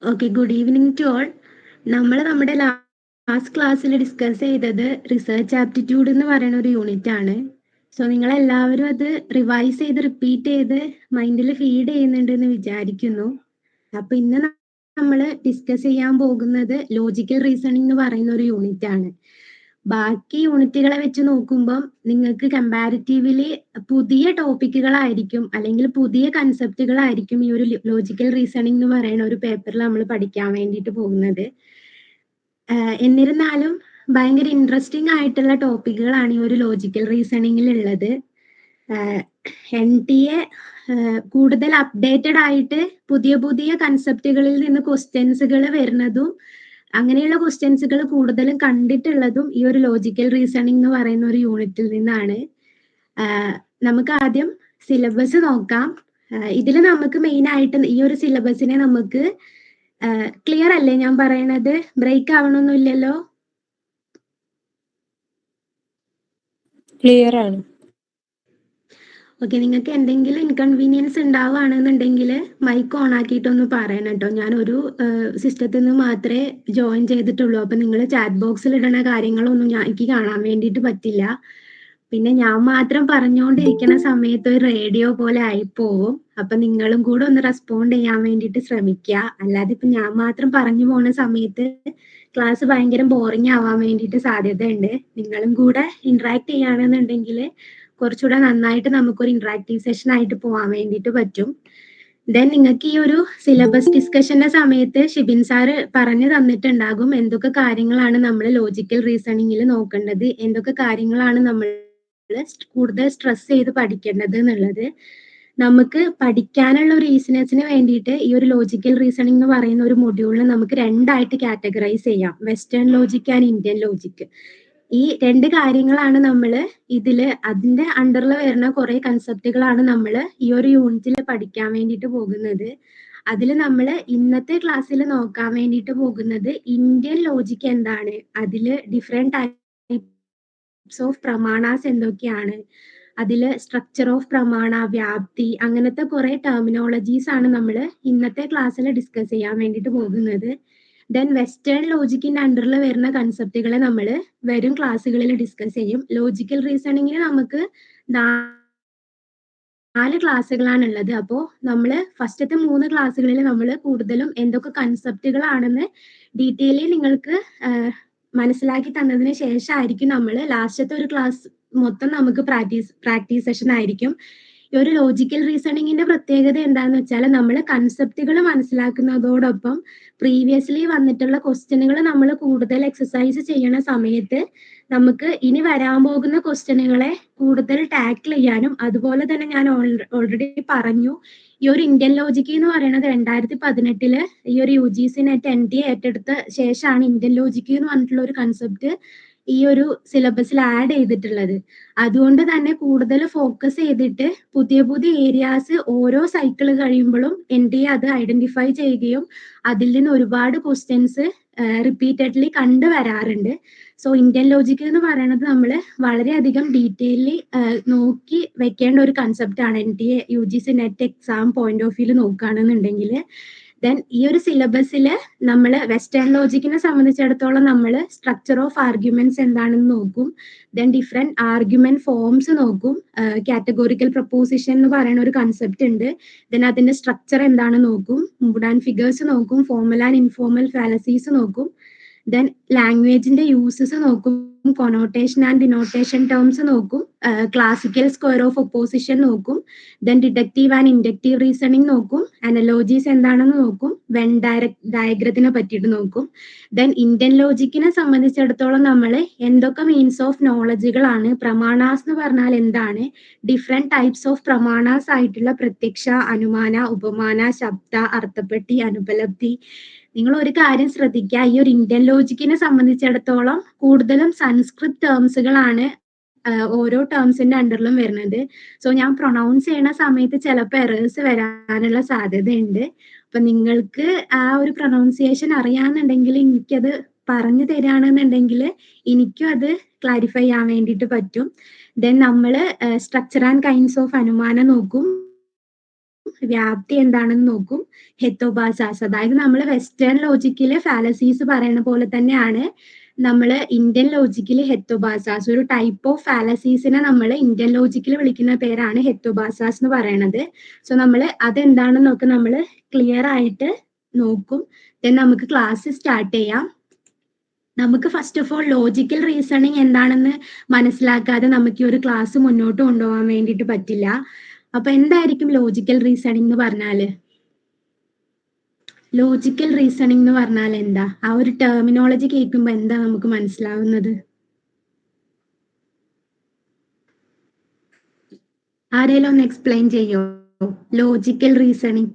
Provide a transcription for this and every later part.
Okay, good evening to all. നമ്മൾ നമ്മുടെ last ക്ലാസ്സിൽ ഡിസ്കസ് ചെയ്തത് റിസർച്ച് ആപ്റ്റിറ്റ്യൂഡ് എന്ന് പറയുന്ന ഒരു യൂണിറ്റ് ആണ്. സോ നിങ്ങളെല്ലാവരും അത് റിവൈസ് ചെയ്ത് റിപ്പീറ്റ് ചെയ്ത് മൈൻഡിൽ ഫീഡ് ചെയ്യുന്നുണ്ടെന്ന് വിചാരിക്കുന്നു. അപ്പൊ ഇന്ന് നമ്മൾ ഡിസ്കസ് ചെയ്യാൻ പോകുന്നത് ലോജിക്കൽ റീസണിംഗ് എന്ന് പറയുന്ന ഒരു യൂണിറ്റ് ആണ്. ബാക്കി യൂണിറ്റുകളെ വെച്ച് നോക്കുമ്പോൾ നിങ്ങൾക്ക് കമ്പാരിറ്റീവ്ലി പുതിയ ടോപ്പിക്കുകളായിരിക്കും അല്ലെങ്കിൽ പുതിയ കൺസെപ്റ്റുകളായിരിക്കും ഈ ഒരു ലോജിക്കൽ റീസണിംഗ് എന്ന് പറയുന്ന ഒരു പേപ്പറിൽ നമ്മൾ പഠിക്കാൻ വേണ്ടിയിട്ട് പോകുന്നത്. എന്നിരുന്നാലും ഭയങ്കര ഇൻട്രസ്റ്റിംഗ് ആയിട്ടുള്ള ടോപ്പിക്കുകളാണ് ഈ ഒരു ലോജിക്കൽ റീസണിങ്ങിൽ ഉള്ളത്. NTA കൂടുതൽ അപ്ഡേറ്റഡ് ആയിട്ട് പുതിയ പുതിയ കൺസെപ്റ്റുകളിൽ നിന്ന് ക്വസ്റ്റ്യൻസുകൾ വരുന്നതും അങ്ങനെയുള്ള ക്വസ്റ്റ്യൻസുകൾ കൂടുതലും കണ്ടിട്ടുള്ളതും ഈ ഒരു ലോജിക്കൽ റീസണിംഗ് എന്ന് പറയുന്ന ഒരു യൂണിറ്റിൽ നിന്നാണ്. നമുക്ക് ആദ്യം സിലബസ് നോക്കാം. ഇതിൽ നമുക്ക് മെയിൻ ആയിട്ട് ഈ ഒരു സിലബസിനെ നമുക്ക് ക്ലിയർ അല്ലേ ഞാൻ പറയണത്? ബ്രേക്ക് ആവണമൊന്നുമില്ലല്ലോ? ക്ലിയർ ആണ്. ഓക്കെ, നിങ്ങൾക്ക് എന്തെങ്കിലും ഇൻകൺവീനിയൻസ് ഉണ്ടാവുകയാണെന്നുണ്ടെങ്കിൽ മൈക്ക് ഓൺ ആക്കിയിട്ടൊന്ന് പറയണം കേട്ടോ. ഞാനൊരു സിസ്റ്റത്തിൽ നിന്ന് മാത്രമേ ജോയിൻ ചെയ്തിട്ടുള്ളൂ. അപ്പം നിങ്ങൾ ചാറ്റ് ബോക്സിൽ ഇടുന്ന കാര്യങ്ങളൊന്നും എനിക്ക് കാണാൻ വേണ്ടിയിട്ട് പറ്റില്ല. പിന്നെ ഞാൻ മാത്രം പറഞ്ഞുകൊണ്ടിരിക്കുന്ന സമയത്ത് ഒരു റേഡിയോ പോലെ ആയിപ്പോവും. അപ്പം നിങ്ങളും കൂടെ ഒന്ന് റെസ്പോണ്ട് ചെയ്യാൻ വേണ്ടിയിട്ട് ശ്രമിക്കുക. അല്ലാതെ ഇപ്പം ഞാൻ മാത്രം പറഞ്ഞു പോകുന്ന സമയത്ത് ക്ലാസ് ഭയങ്കര ബോറിംഗ് ആവാൻ വേണ്ടിയിട്ട് സാധ്യതയുണ്ട്. നിങ്ങളും കൂടെ ഇന്ററാക്ട് ചെയ്യുകയാണെന്നുണ്ടെങ്കിൽ കുറച്ചുകൂടെ നന്നായിട്ട് നമുക്കൊരു ഇന്ററാക്റ്റീവ് സെഷൻ ആയിട്ട് പോകാൻ വേണ്ടിയിട്ട് പറ്റും. ദെൻ നിങ്ങൾക്ക് ഈ ഒരു സിലബസ് ഡിസ്കഷന്റെ സമയത്ത് ഷിബിൻ സാറ് പറഞ്ഞു തന്നിട്ടുണ്ടാകും എന്തൊക്കെ കാര്യങ്ങളാണ് നമ്മൾ ലോജിക്കൽ റീസണിങ്ങിൽ നോക്കേണ്ടത്, എന്തൊക്കെ കാര്യങ്ങളാണ് നമ്മൾ കൂടുതൽ സ്ട്രെസ് ചെയ്ത് പഠിക്കേണ്ടത് എന്നുള്ളത്. നമുക്ക് പഠിക്കാനുള്ള ഒരു ഈസിനെസ്സിന് വേണ്ടിയിട്ട് ഈ ഒരു ലോജിക്കൽ റീസണിംഗ് എന്ന് പറയുന്ന ഒരു മൊഡ്യൂളിനെ നമുക്ക് രണ്ടായിട്ട് കാറ്റഗറൈസ് ചെയ്യാം, western logic and Indian logic. ഈ രണ്ട് കാര്യങ്ങളാണ് നമ്മൾ ഇതില് അതിന്റെ അണ്ടറിൽ വരുന്ന കുറെ കൺസെപ്റ്റുകളാണ് നമ്മൾ ഈ ഒരു യൂണിറ്റിൽ പഠിക്കാൻ വേണ്ടിയിട്ട് പോകുന്നത്. അതിൽ നമ്മൾ ഇന്നത്തെ ക്ലാസ്സിൽ നോക്കാൻ വേണ്ടിയിട്ട് പോകുന്നത് ഇന്ത്യൻ ലോജിക് എന്താണ്, അതില് ഡിഫറെന്റ് ടൈപ്സ് ഓഫ് പ്രമാണാസ് എന്തൊക്കെയാണ്, അതില് സ്ട്രക്ചർ ഓഫ് പ്രമാണ, വ്യാപ്തി, അങ്ങനത്തെ കുറെ ടെർമിനോളജീസ് ആണ് നമ്മൾ ഇന്നത്തെ ക്ലാസ്സിൽ ഡിസ്കസ് ചെയ്യാൻ വേണ്ടിയിട്ട് പോകുന്നത്. ദെൻ വെസ്റ്റേൺ ലോജിക്കിന്റെ അണ്ടറിൽ വരുന്ന കൺസെപ്റ്റുകളെ നമ്മൾ വരും ക്ലാസ്സുകളിൽ ഡിസ്കസ് ചെയ്യും. ലോജിക്കൽ റീസണിങ്ങിന് നമുക്ക് 4 ക്ലാസ്സുകളാണ് ഉള്ളത്. അപ്പോൾ നമ്മൾ ഫസ്റ്റത്തെ 3 ക്ലാസ്സുകളിൽ നമ്മൾ കൂടുതലും എന്തൊക്കെ കൺസെപ്റ്റുകളാണെന്ന് ഡീറ്റെയിലി നിങ്ങൾക്ക് മനസ്സിലാക്കി തന്നതിന് ശേഷമായിരിക്കും നമ്മൾ ലാസ്റ്റത്തെ ഒരു ക്ലാസ് മൊത്തം നമുക്ക് പ്രാക്ടീസ് സെഷൻ ആയിരിക്കും. ഈ ഒരു ലോജിക്കൽ റീസണിങ്ങിന്റെ പ്രത്യേകത എന്താണെന്ന് വെച്ചാൽ നമ്മൾ കൺസെപ്റ്റുകൾ മനസ്സിലാക്കുന്നതോടൊപ്പം പ്രീവിയസ്ലി വന്നിട്ടുള്ള ക്വസ്റ്റ്യനുകൾ നമ്മൾ കൂടുതൽ എക്സസൈസ് ചെയ്യുന്ന സമയത്ത് നമുക്ക് ഇനി വരാൻ പോകുന്ന ക്വസ്റ്റ്യനുകളെ കൂടുതൽ ടാക്കിൾ ചെയ്യാനും, അതുപോലെ തന്നെ ഞാൻ ഓൾറെഡി പറഞ്ഞു ഈ ഒരു ഇന്ത്യൻ ലോജിക് എന്ന് പറയുന്നത് 2018 ഈ ഒരു UGC നെറ്റ് NTA ഏറ്റെടുത്ത ശേഷമാണ് ഇന്ത്യൻ ലോജിക് എന്ന് പറഞ്ഞിട്ടുള്ള ഒരു കൺസെപ്റ്റ് ഈ ഒരു സിലബസിൽ ആഡ് ചെയ്തിട്ടുള്ളത്. അതുകൊണ്ട് തന്നെ കൂടുതൽ ഫോക്കസ് ചെയ്തിട്ട് പുതിയ പുതിയ ഏരിയാസ് ഓരോ സൈക്കിൾ കഴിയുമ്പോഴും NTA അത് ഐഡന്റിഫൈ ചെയ്യുകയും അതിൽ നിന്ന് ഒരുപാട് ക്വസ്റ്റ്യൻസ് റിപ്പീറ്റഡ്ലി കണ്ടുവരാറുണ്ട്. സോ ഇന്ത്യൻ ലോജിക് എന്ന് പറയുന്നത് നമ്മൾ വളരെയധികം ഡീറ്റെയിലി നോക്കി വെക്കേണ്ട ഒരു കൺസെപ്റ്റ് ആണ് NTA UGC net exam point of വ്യൂല് നോക്കുകയാണെന്നുണ്ടെങ്കിൽ. ദെൻ ഈ ഒരു സിലബസിൽ നമ്മൾ വെസ്റ്റേൺ ലോജിക്കിനെ സംബന്ധിച്ചിടത്തോളം നമ്മൾ സ്ട്രക്ചർ ഓഫ് ആർഗ്യുമെന്റ്സ് എന്താണെന്ന് നോക്കും. ദെൻ ഡിഫറെന്റ് ആർഗ്യുമെന്റ് ഫോംസ് നോക്കും. കാറ്റഗോറിക്കൽ പ്രപ്പോസിഷൻ എന്ന് പറയുന്ന ഒരു കൺസെപ്റ്റ് ഉണ്ട്. ദെൻ അതിന്റെ സ്ട്രക്ചർ എന്താണെന്ന് നോക്കും. മൂഡ് ആൻഡ് ഫിഗേഴ്സ് നോക്കും. ഫോർമൽ ആൻഡ് ഇൻഫോർമൽ ഫാലസീസ് നോക്കും. ദെൻ ലാംഗ്വേജിന്റെ യൂസസ് നോക്കും. കൊണോട്ടേഷൻ ആൻഡ് ഡിനോട്ടേഷൻ ടേംസ് നോക്കും. ക്ലാസിക്കൽ സ്ക്വയർ ഓഫ് ഒപ്പോസിഷൻ നോക്കും. Then deductive and inductive reasoning നോക്കും. അനലോജീസ് എന്താണെന്ന് നോക്കും. വെൻ ഡയഗ്രത്തിനെ പറ്റിയിട്ട് നോക്കും. ദെൻ ഇന്ത്യൻ ലോജിക്കിനെ സംബന്ധിച്ചിടത്തോളം നമ്മൾ എന്തൊക്കെ മീൻസ് ഓഫ് നോളജുകളാണ്, പ്രമാണാസ് എന്ന് പറഞ്ഞാൽ എന്താണ്, ഡിഫറെന്റ് ടൈപ്സ് ഓഫ് പ്രമാണാസ് ആയിട്ടുള്ള പ്രത്യക്ഷ, അനുമാന, ഉപമാന, ശബ്ദ, അർത്ഥപ്പെട്ടി, അനുപലബ്ധി. നിങ്ങൾ ഒരു കാര്യം ശ്രദ്ധിക്കുക, ഈ ഒരു ഇന്ത്യൻ ലോജിക്കിനെ സംബന്ധിച്ചിടത്തോളം കൂടുതലും സംസ്കൃത് ടേംസുകളാണ് ഓരോ ടേംസിന്റെ അണ്ടറിലും വരുന്നത്. സോ ഞാൻ പ്രൊനൗൺസ് ചെയ്യുന്ന സമയത്ത് ചിലപ്പോൾ എറേഴ്സ് വരാനുള്ള സാധ്യതയുണ്ട്. അപ്പൊ നിങ്ങൾക്ക് ആ ഒരു പ്രൊനൗൺസിയേഷൻ അറിയാന്നുണ്ടെങ്കിൽ എനിക്കത് പറഞ്ഞു തരികയാണെന്നുണ്ടെങ്കിൽ എനിക്കും അത് ക്ലാരിഫൈ ചെയ്യാൻ വേണ്ടിയിട്ട് പറ്റും. ദെൻ നമ്മൾ സ്ട്രക്ചർ ആൻഡ് കൈൻഡ്സ് ഓഫ് അനുമാനം നോക്കും. വ്യാപ്തി എന്താണെന്ന് നോക്കും. ഹെത്തോബാസാസ്, അതായത് നമ്മൾ വെസ്റ്റേൺ ലോജിക്കില് ഫാലസീസ് പറയുന്ന പോലെ തന്നെയാണ് നമ്മള് ഇന്ത്യൻ ലോജിക്കില് ഹെത്തോബാസാസ്, ഒരു ടൈപ്പ് ഓഫ് ഫാലസീസിനെ നമ്മൾ ഇന്ത്യൻ ലോജിക്കിൽ വിളിക്കുന്ന പേരാണ് ഹെത്തോബാസാസ് എന്ന് പറയുന്നത്. സോ നമ്മൾ അതെന്താണെന്നൊക്കെ നമ്മൾ ക്ലിയർ ആയിട്ട് നോക്കും. ദെൻ നമുക്ക് ക്ലാസ് സ്റ്റാർട്ട് ചെയ്യാം. നമുക്ക് first of all logical reasoning എന്താണെന്ന് മനസ്സിലാക്കാതെ നമുക്ക് ഈ ഒരു ക്ലാസ് മുന്നോട്ട് കൊണ്ടുപോകാൻ വേണ്ടിയിട്ട് പറ്റില്ല. അപ്പൊ എന്തായിരിക്കും ലോജിക്കൽ റീസണിങ് എന്ന് പറഞ്ഞാല്? ലോജിക്കൽ റീസണിങ് എന്ന് പറഞ്ഞാൽ എന്താ? ആ ഒരു ടെർമിനോളജി കേൾക്കുമ്പോൾ എന്താ നമുക്ക് മനസ്സിലാവുന്നത്? ആരെങ്കിലും ഒന്ന് എക്സ്പ്ലെയിൻ ചെയ്യോ ലോജിക്കൽ റീസണിങ്?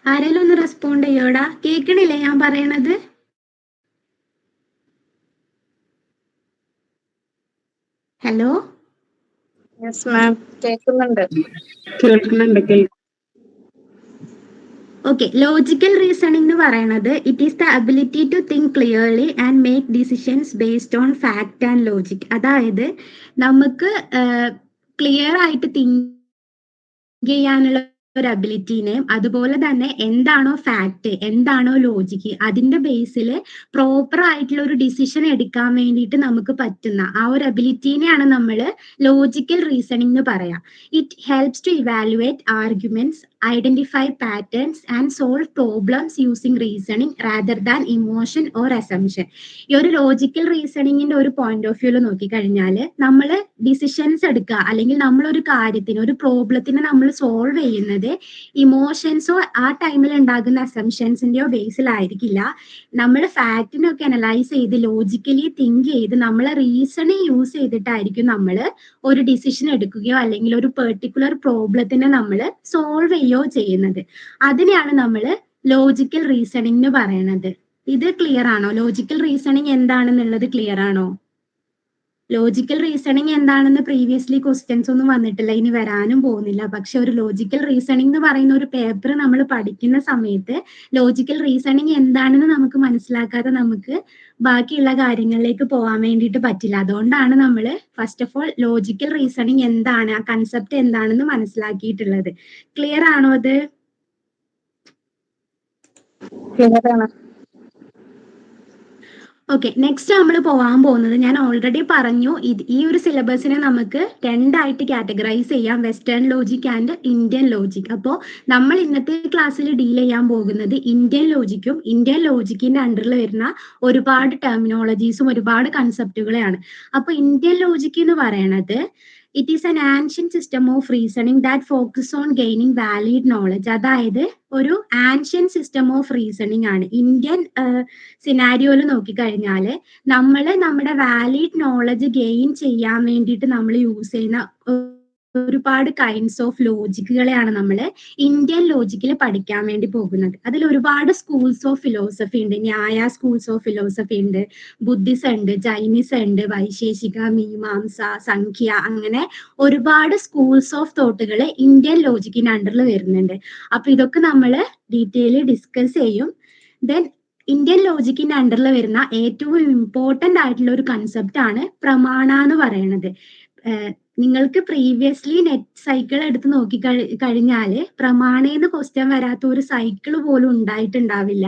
ആരെങ്കിലും ഒന്ന് റെസ്പോണ്ട് ചെയ്യോടാ? കേൾക്കണില്ലേ ഞാൻ പറയണത്? ഹലോ, യെസ് മാം, കേൾക്കുന്നുണ്ട്. ഓക്കെ. ലോജിക്കൽ റീസണിംഗ് എന്ന് പറയുന്നത് it is the ability to think clearly and make decisions based on fact and logic. അതായത് നമുക്ക് ക്ലിയർ ആയിട്ട് തിങ്ക് ചെയ്യാനുള്ള ഒരു അബിലിറ്റീനെയും അതുപോലെ തന്നെ എന്താണോ ഫാക്ട്, എന്താണോ ലോജിക്ക്, അതിന്റെ ബേസിൽ പ്രോപ്പർ ആയിട്ടുള്ള ഒരു ഡിസിഷൻ എടുക്കാൻ വേണ്ടിയിട്ട് നമുക്ക് പറ്റുന്ന ആ ഒരു അബിലിറ്റീനെയാണ് നമ്മൾ ലോജിക്കൽ റീസണിംഗ് എന്ന് പറയാം. It helps to evaluate arguments, identify patterns and solve problems using reasoning rather than emotion or assumption. ഈ ഒരു ലോജിക്കൽ റീസണിങ്ങിന്റെ ഒരു പോയിന്റ് ഓഫ് വ്യൂല് നോക്കിക്കഴിഞ്ഞാൽ നമ്മൾ ഡിസിഷൻസ് എടുക്കുക അല്ലെങ്കിൽ നമ്മളൊരു കാര്യത്തിന്, ഒരു പ്രോബ്ലത്തിന് നമ്മൾ സോൾവ് ചെയ്യുന്നത് ഇമോഷൻസോ ആ ടൈമിൽ ഉണ്ടാകുന്ന അസംഷൻസിന്റെയോ ബേസിലായിരിക്കില്ല. നമ്മൾ ഫാക്റ്റിനൊക്കെ അനലൈസ് ചെയ്ത് ലോജിക്കലി തിങ്ക് ചെയ്ത് നമ്മളെ റീസണിങ് യൂസ് ചെയ്തിട്ടായിരിക്കും നമ്മൾ ഒരു ഡിസിഷൻ എടുക്കുകയോ അല്ലെങ്കിൽ ഒരു പെർട്ടിക്കുലർ പ്രോബ്ലത്തിനെ നമ്മൾ സോൾവ് ചെയ്യുകയോ ചെയ്യുന്നത്. അതിനെയാണ് നമ്മൾ ലോജിക്കൽ റീസണിങ് എന്ന് പറയുന്നത്. ഇത് ക്ലിയർ ആണോ? ലോജിക്കൽ റീസണിങ് എന്താണെന്നുള്ളത് ക്ലിയർ ആണോ? ലോജിക്കൽ റീസണിങ് എന്താണെന്ന് പ്രീവിയസ്ലി ക്വസ്റ്റ്യൻസ് ഒന്നും വന്നിട്ടില്ല, ഇനി വരാനും പോകുന്നില്ല. പക്ഷെ ഒരു ലോജിക്കൽ റീസണിങ് എന്ന് പറയുന്ന ഒരു പേപ്പർ നമ്മൾ പഠിക്കുന്ന സമയത്ത് ലോജിക്കൽ റീസണിങ് എന്താണെന്ന് നമുക്ക് മനസ്സിലാക്കാതെ നമുക്ക് ബാക്കിയുള്ള കാര്യങ്ങളിലേക്ക് പോകാൻ വേണ്ടിയിട്ട് പറ്റില്ല. അതുകൊണ്ടാണ് നമ്മൾ first of all logical reasoning എന്താണ്, ആ കൺസെപ്റ്റ് എന്താണെന്ന് മനസ്സിലാക്കിയിട്ടുള്ളത്. ക്ലിയർ ആണോ അത്? ക്ലിയർ ആണ്. ഓക്കെ, നെക്സ്റ്റ് നമ്മൾ പോകാൻ പോകുന്നത്, ഞാൻ ഓൾറെഡി പറഞ്ഞു, ഈ ഒരു സിലബസിനെ നമുക്ക് രണ്ടായിട്ട് കാറ്റഗറൈസ് ചെയ്യാം, western logic and Indian logic. അപ്പോൾ നമ്മൾ ഇന്നത്തെ ക്ലാസ്സിൽ ഡീൽ ചെയ്യാൻ പോകുന്നത് ഇന്ത്യൻ ലോജിക്കും ഇന്ത്യൻ ലോജിക്കിന്റെ അണ്ടറിൽ വരുന്ന ഒരുപാട് ടെർമിനോളജീസും ഒരുപാട് കൺസെപ്റ്റുകളെയാണ്. അപ്പോൾ ഇന്ത്യൻ ലോജിക് എന്ന് പറയണത് it is an ancient system of reasoning that focus on gaining valid knowledge. അതായത് ഒരു ആൻഷ്യന്റ് സിസ്റ്റം ഓഫ് റീസണിങ് ആണ്. ഇന്ത്യൻ സിനാരിയോയിൽ നോക്കിക്കഴിഞ്ഞാൽ നമ്മൾ നമ്മുടെ വാലിഡ് നോളജ് ഗെയിൻ ചെയ്യാൻ വേണ്ടിയിട്ട് നമ്മൾ യൂസ് ചെയ്യുന്ന ഒരുപാട് കൈൻഡ്സ് ഓഫ് ലോജിക്കുകളെയാണ് നമ്മൾ ഇന്ത്യൻ ലോജിക്കിൽ പഠിക്കാൻ വേണ്ടി പോകുന്നത്. അതിൽ ഒരുപാട് സ്കൂൾസ് ഓഫ് ഫിലോസഫി ഉണ്ട്. ന്യായ സ്കൂൾസ് ഓഫ് ഫിലോസഫി ഉണ്ട്, ബുദ്ധിസം ഉണ്ട്, ജൈനിസം ഉണ്ട്, വൈശേഷിക, മീമാംസ, സംഖ്യ, അങ്ങനെ ഒരുപാട് സ്കൂൾസ് ഓഫ് തോട്ടുകൾ ഇന്ത്യൻ ലോജിക്കിന്റെ അണ്ടറിൽ വരുന്നുണ്ട്. അപ്പൊ ഇതൊക്കെ നമ്മൾ ഡീറ്റെയിൽ ഡിസ്കസ് ചെയ്യും. ദെൻ ഇന്ത്യൻ ലോജിക്കിന്റെ അണ്ടറിൽ വരുന്ന ഏറ്റവും ഇമ്പോർട്ടന്റ് ആയിട്ടുള്ള ഒരു കൺസെപ്റ്റ് ആണ് പ്രമാണ എന്ന് പറയുന്നത്. നിങ്ങൾക്ക് പ്രീവിയസ്ലി നെറ്റ് സൈക്കിൾ എടുത്ത് നോക്കി കഴിഞ്ഞാല് പ്രമാണേന്ന് ക്വസ്റ്റ്യൻ വരാത്ത ഒരു സൈക്കിൾ പോലും ഉണ്ടായിട്ടുണ്ടാവില്ല.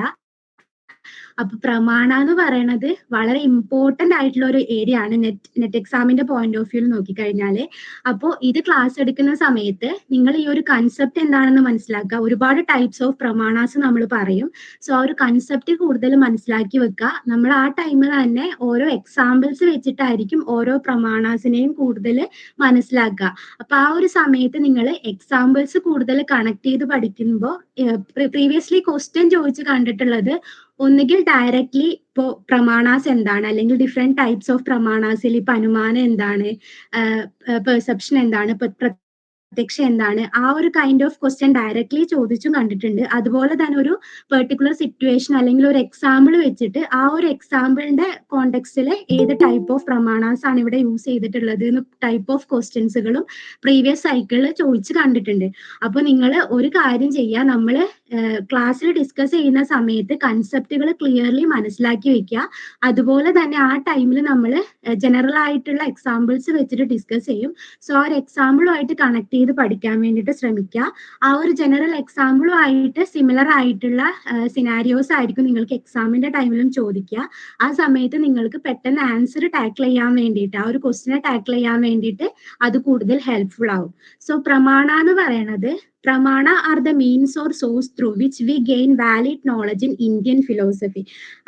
അപ്പൊ പ്രമാണ എന്ന് പറയുന്നത് വളരെ ഇമ്പോർട്ടന്റ് ആയിട്ടുള്ള ഒരു ഏരിയ ആണ് നെറ്റ് എക്സാമിന്റെ പോയിന്റ് ഓഫ് വ്യൂ നോക്കിക്കഴിഞ്ഞാല്. അപ്പോൾ ഇത് ക്ലാസ് എടുക്കുന്ന സമയത്ത് നിങ്ങൾ ഈ ഒരു കൺസെപ്റ്റ് എന്താണെന്ന് മനസ്സിലാക്കുക. ഒരുപാട് ടൈപ്സ് ഓഫ് പ്രമാണാസ് നമ്മൾ പറയും. സോ ആ ഒരു കൺസെപ്റ്റ് കൂടുതൽ മനസ്സിലാക്കി വെക്കുക. നമ്മൾ ആ ടൈമിൽ തന്നെ ഓരോ എക്സാമ്പിൾസ് വെച്ചിട്ടായിരിക്കും ഓരോ പ്രമാണാസിനെയും കൂടുതൽ മനസ്സിലാക്കുക. അപ്പൊ ആ ഒരു സമയത്ത് നിങ്ങൾ എക്സാമ്പിൾസ് കൂടുതൽ കണക്ട് ചെയ്ത് പഠിക്കുമ്പോൾ പ്രീവിയസ്ലി ക്വസ്റ്റ്യൻ ചോദിച്ച് കണ്ടിട്ടുള്ളത് ഒന്നുകിൽ ഡയറക്ട്ലി ഇപ്പോ പ്രമാണാസ് എന്താണ്, അല്ലെങ്കിൽ ഡിഫറെന്റ് ടൈപ്സ് ഓഫ് പ്രമാണാസിൽ ഇപ്പൊ അനുമാനം എന്താണ്, പെർസെപ്ഷൻ എന്താണ്, പ്രത്യക്ഷം എന്താണ്, ആ ഒരു കൈൻഡ് ഓഫ് ക്വസ്റ്റ്യൻ ഡയറക്ട്ലി ചോദിച്ചും കണ്ടിട്ടുണ്ട്. അതുപോലെ തന്നെ ഒരു പെർട്ടിക്കുലർ സിറ്റുവേഷൻ അല്ലെങ്കിൽ ഒരു എക്സാമ്പിൾ വെച്ചിട്ട് ആ ഒരു എക്സാമ്പിളിന്റെ കോണ്ടെക്സ്റ്റിൽ ഏത് ടൈപ്പ് ഓഫ് പ്രമാണാസ് ആണ് ഇവിടെ യൂസ് ചെയ്തിട്ടുള്ളത് എന്ന് ടൈപ്പ് ഓഫ് ക്വസ്റ്റ്യൻസുകളും പ്രീവിയസ് സൈക്കിളിൽ ചോദിച്ച് കണ്ടിട്ടുണ്ട്. അപ്പൊ നിങ്ങൾ ഒരു കാര്യം ചെയ്യുക, നമ്മൾ ക്ലാസ്സിൽ ഡിസ്കസ് ചെയ്യുന്ന സമയത്ത് കൺസെപ്റ്റുകൾ ക്ലിയർലി മനസ്സിലാക്കി വെക്കുക. അതുപോലെ തന്നെ ആ ടൈമിൽ നമ്മൾ ജനറൽ ആയിട്ടുള്ള എക്സാമ്പിൾസ് വെച്ചിട്ട് ഡിസ്കസ് ചെയ്യും. സോ ആ ഒരു എക്സാമ്പിളുമായിട്ട് കണക്ട് ചെയ്ത് പഠിക്കാൻ വേണ്ടിയിട്ട് ശ്രമിക്കുക. ആ ഒരു ജനറൽ എക്സാമ്പിളുമായിട്ട് സിമിലർ ആയിട്ടുള്ള സിനാരിയോസ് ആയിരിക്കും നിങ്ങൾക്ക് എക്സാമിന്റെ ടൈമിലും ചോദിക്കുക. ആ സമയത്ത് നിങ്ങൾക്ക് പെട്ടെന്ന് ആൻസർ ടാക്കിൾ ചെയ്യാൻ വേണ്ടിയിട്ട്, ആ ഒരു ക്വസ്റ്റിനെ ടാക്കിൾ ചെയ്യാൻ വേണ്ടിയിട്ട് അത് കൂടുതൽ ഹെൽപ്ഫുൾ ആവും. സോ പ്രമാണ എന്ന് പറയുന്നത്, പ്രമാണ are the means or source through which we gain valid knowledge in Indian philosophy.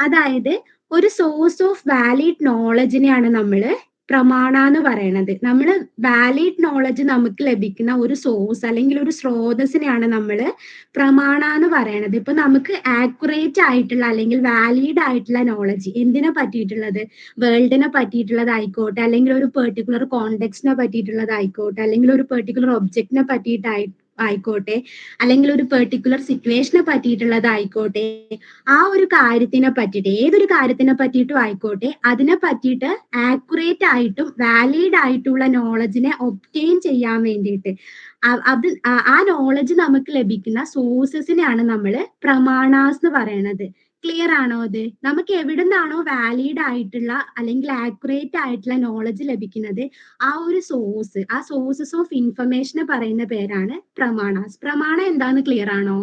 അതായത് ഒരു സോഴ്സ് ഓഫ് വാലിഡ് നോളജിനെയാണ് നമ്മൾ പ്രമാണ എന്ന് പറയുന്നത്. നമ്മൾ വാലിഡ് നോളജ് നമുക്ക് ലഭിക്കുന്ന ഒരു സോഴ്സ് അല്ലെങ്കിൽ ഒരു സ്രോതസ്സിനെയാണ് നമ്മൾ പ്രമാണ എന്ന് പറയുന്നത്. ഇപ്പൊ നമുക്ക് ആക്യുറേറ്റ് ആയിട്ടുള്ള അല്ലെങ്കിൽ വാലിഡ് ആയിട്ടുള്ള നോളജ് എന്തിനെ പറ്റിയിട്ടുള്ളത്, വേൾഡിനെ പറ്റിയിട്ടുള്ളതായിക്കോട്ടെ, അല്ലെങ്കിൽ ഒരു പെർട്ടിക്കുലർ കോണ്ടെക്സ്റ്റിനെ പറ്റിയിട്ടുള്ളതായിക്കോട്ടെ, അല്ലെങ്കിൽ ഒരു പെർട്ടിക്കുലർ ഒബ്ജക്റ്റിനെ ആയിക്കോട്ടെ, അല്ലെങ്കിൽ ഒരു പെർട്ടിക്കുലർ സിറ്റുവേഷനെ പറ്റിയിട്ടുള്ളതായിക്കോട്ടെ, ആ ഒരു കാര്യത്തിനെ പറ്റിയിട്ട്, ഏതൊരു കാര്യത്തിനെ പറ്റിയിട്ടും ആയിക്കോട്ടെ, അതിനെ പറ്റിയിട്ട് ആക്യുറേറ്റ് ആയിട്ടും വാലിഡ് ആയിട്ടുള്ള നോളജിനെ ഒബ്റ്റെയിൻ ചെയ്യാൻ വേണ്ടിയിട്ട് അത് ആ നോളജ് നമുക്ക് ലഭിക്കുന്ന സോഴ്സസിനെയാണ് നമ്മൾ പ്രമാണാസ് എന്ന് പറയുന്നത്. ക്ലിയർ ആണോ? അത് നമുക്ക് എവിടെ നിന്നാണോ വാലിഡ് ആയിട്ടുള്ള അല്ലെങ്കിൽ ആക്യുറേറ്റ് ആയിട്ടുള്ള നോളജ് ലഭിക്കുന്നത്, ആ ഒരു സോഴ്സ്, ആ സോഴ്സസ് ഓഫ് ഇൻഫർമേഷനെ പറയുന്ന പേരാണ് പ്രമാണാസ്. പ്രമാണ എന്താന്ന് ക്ലിയർ ആണോ?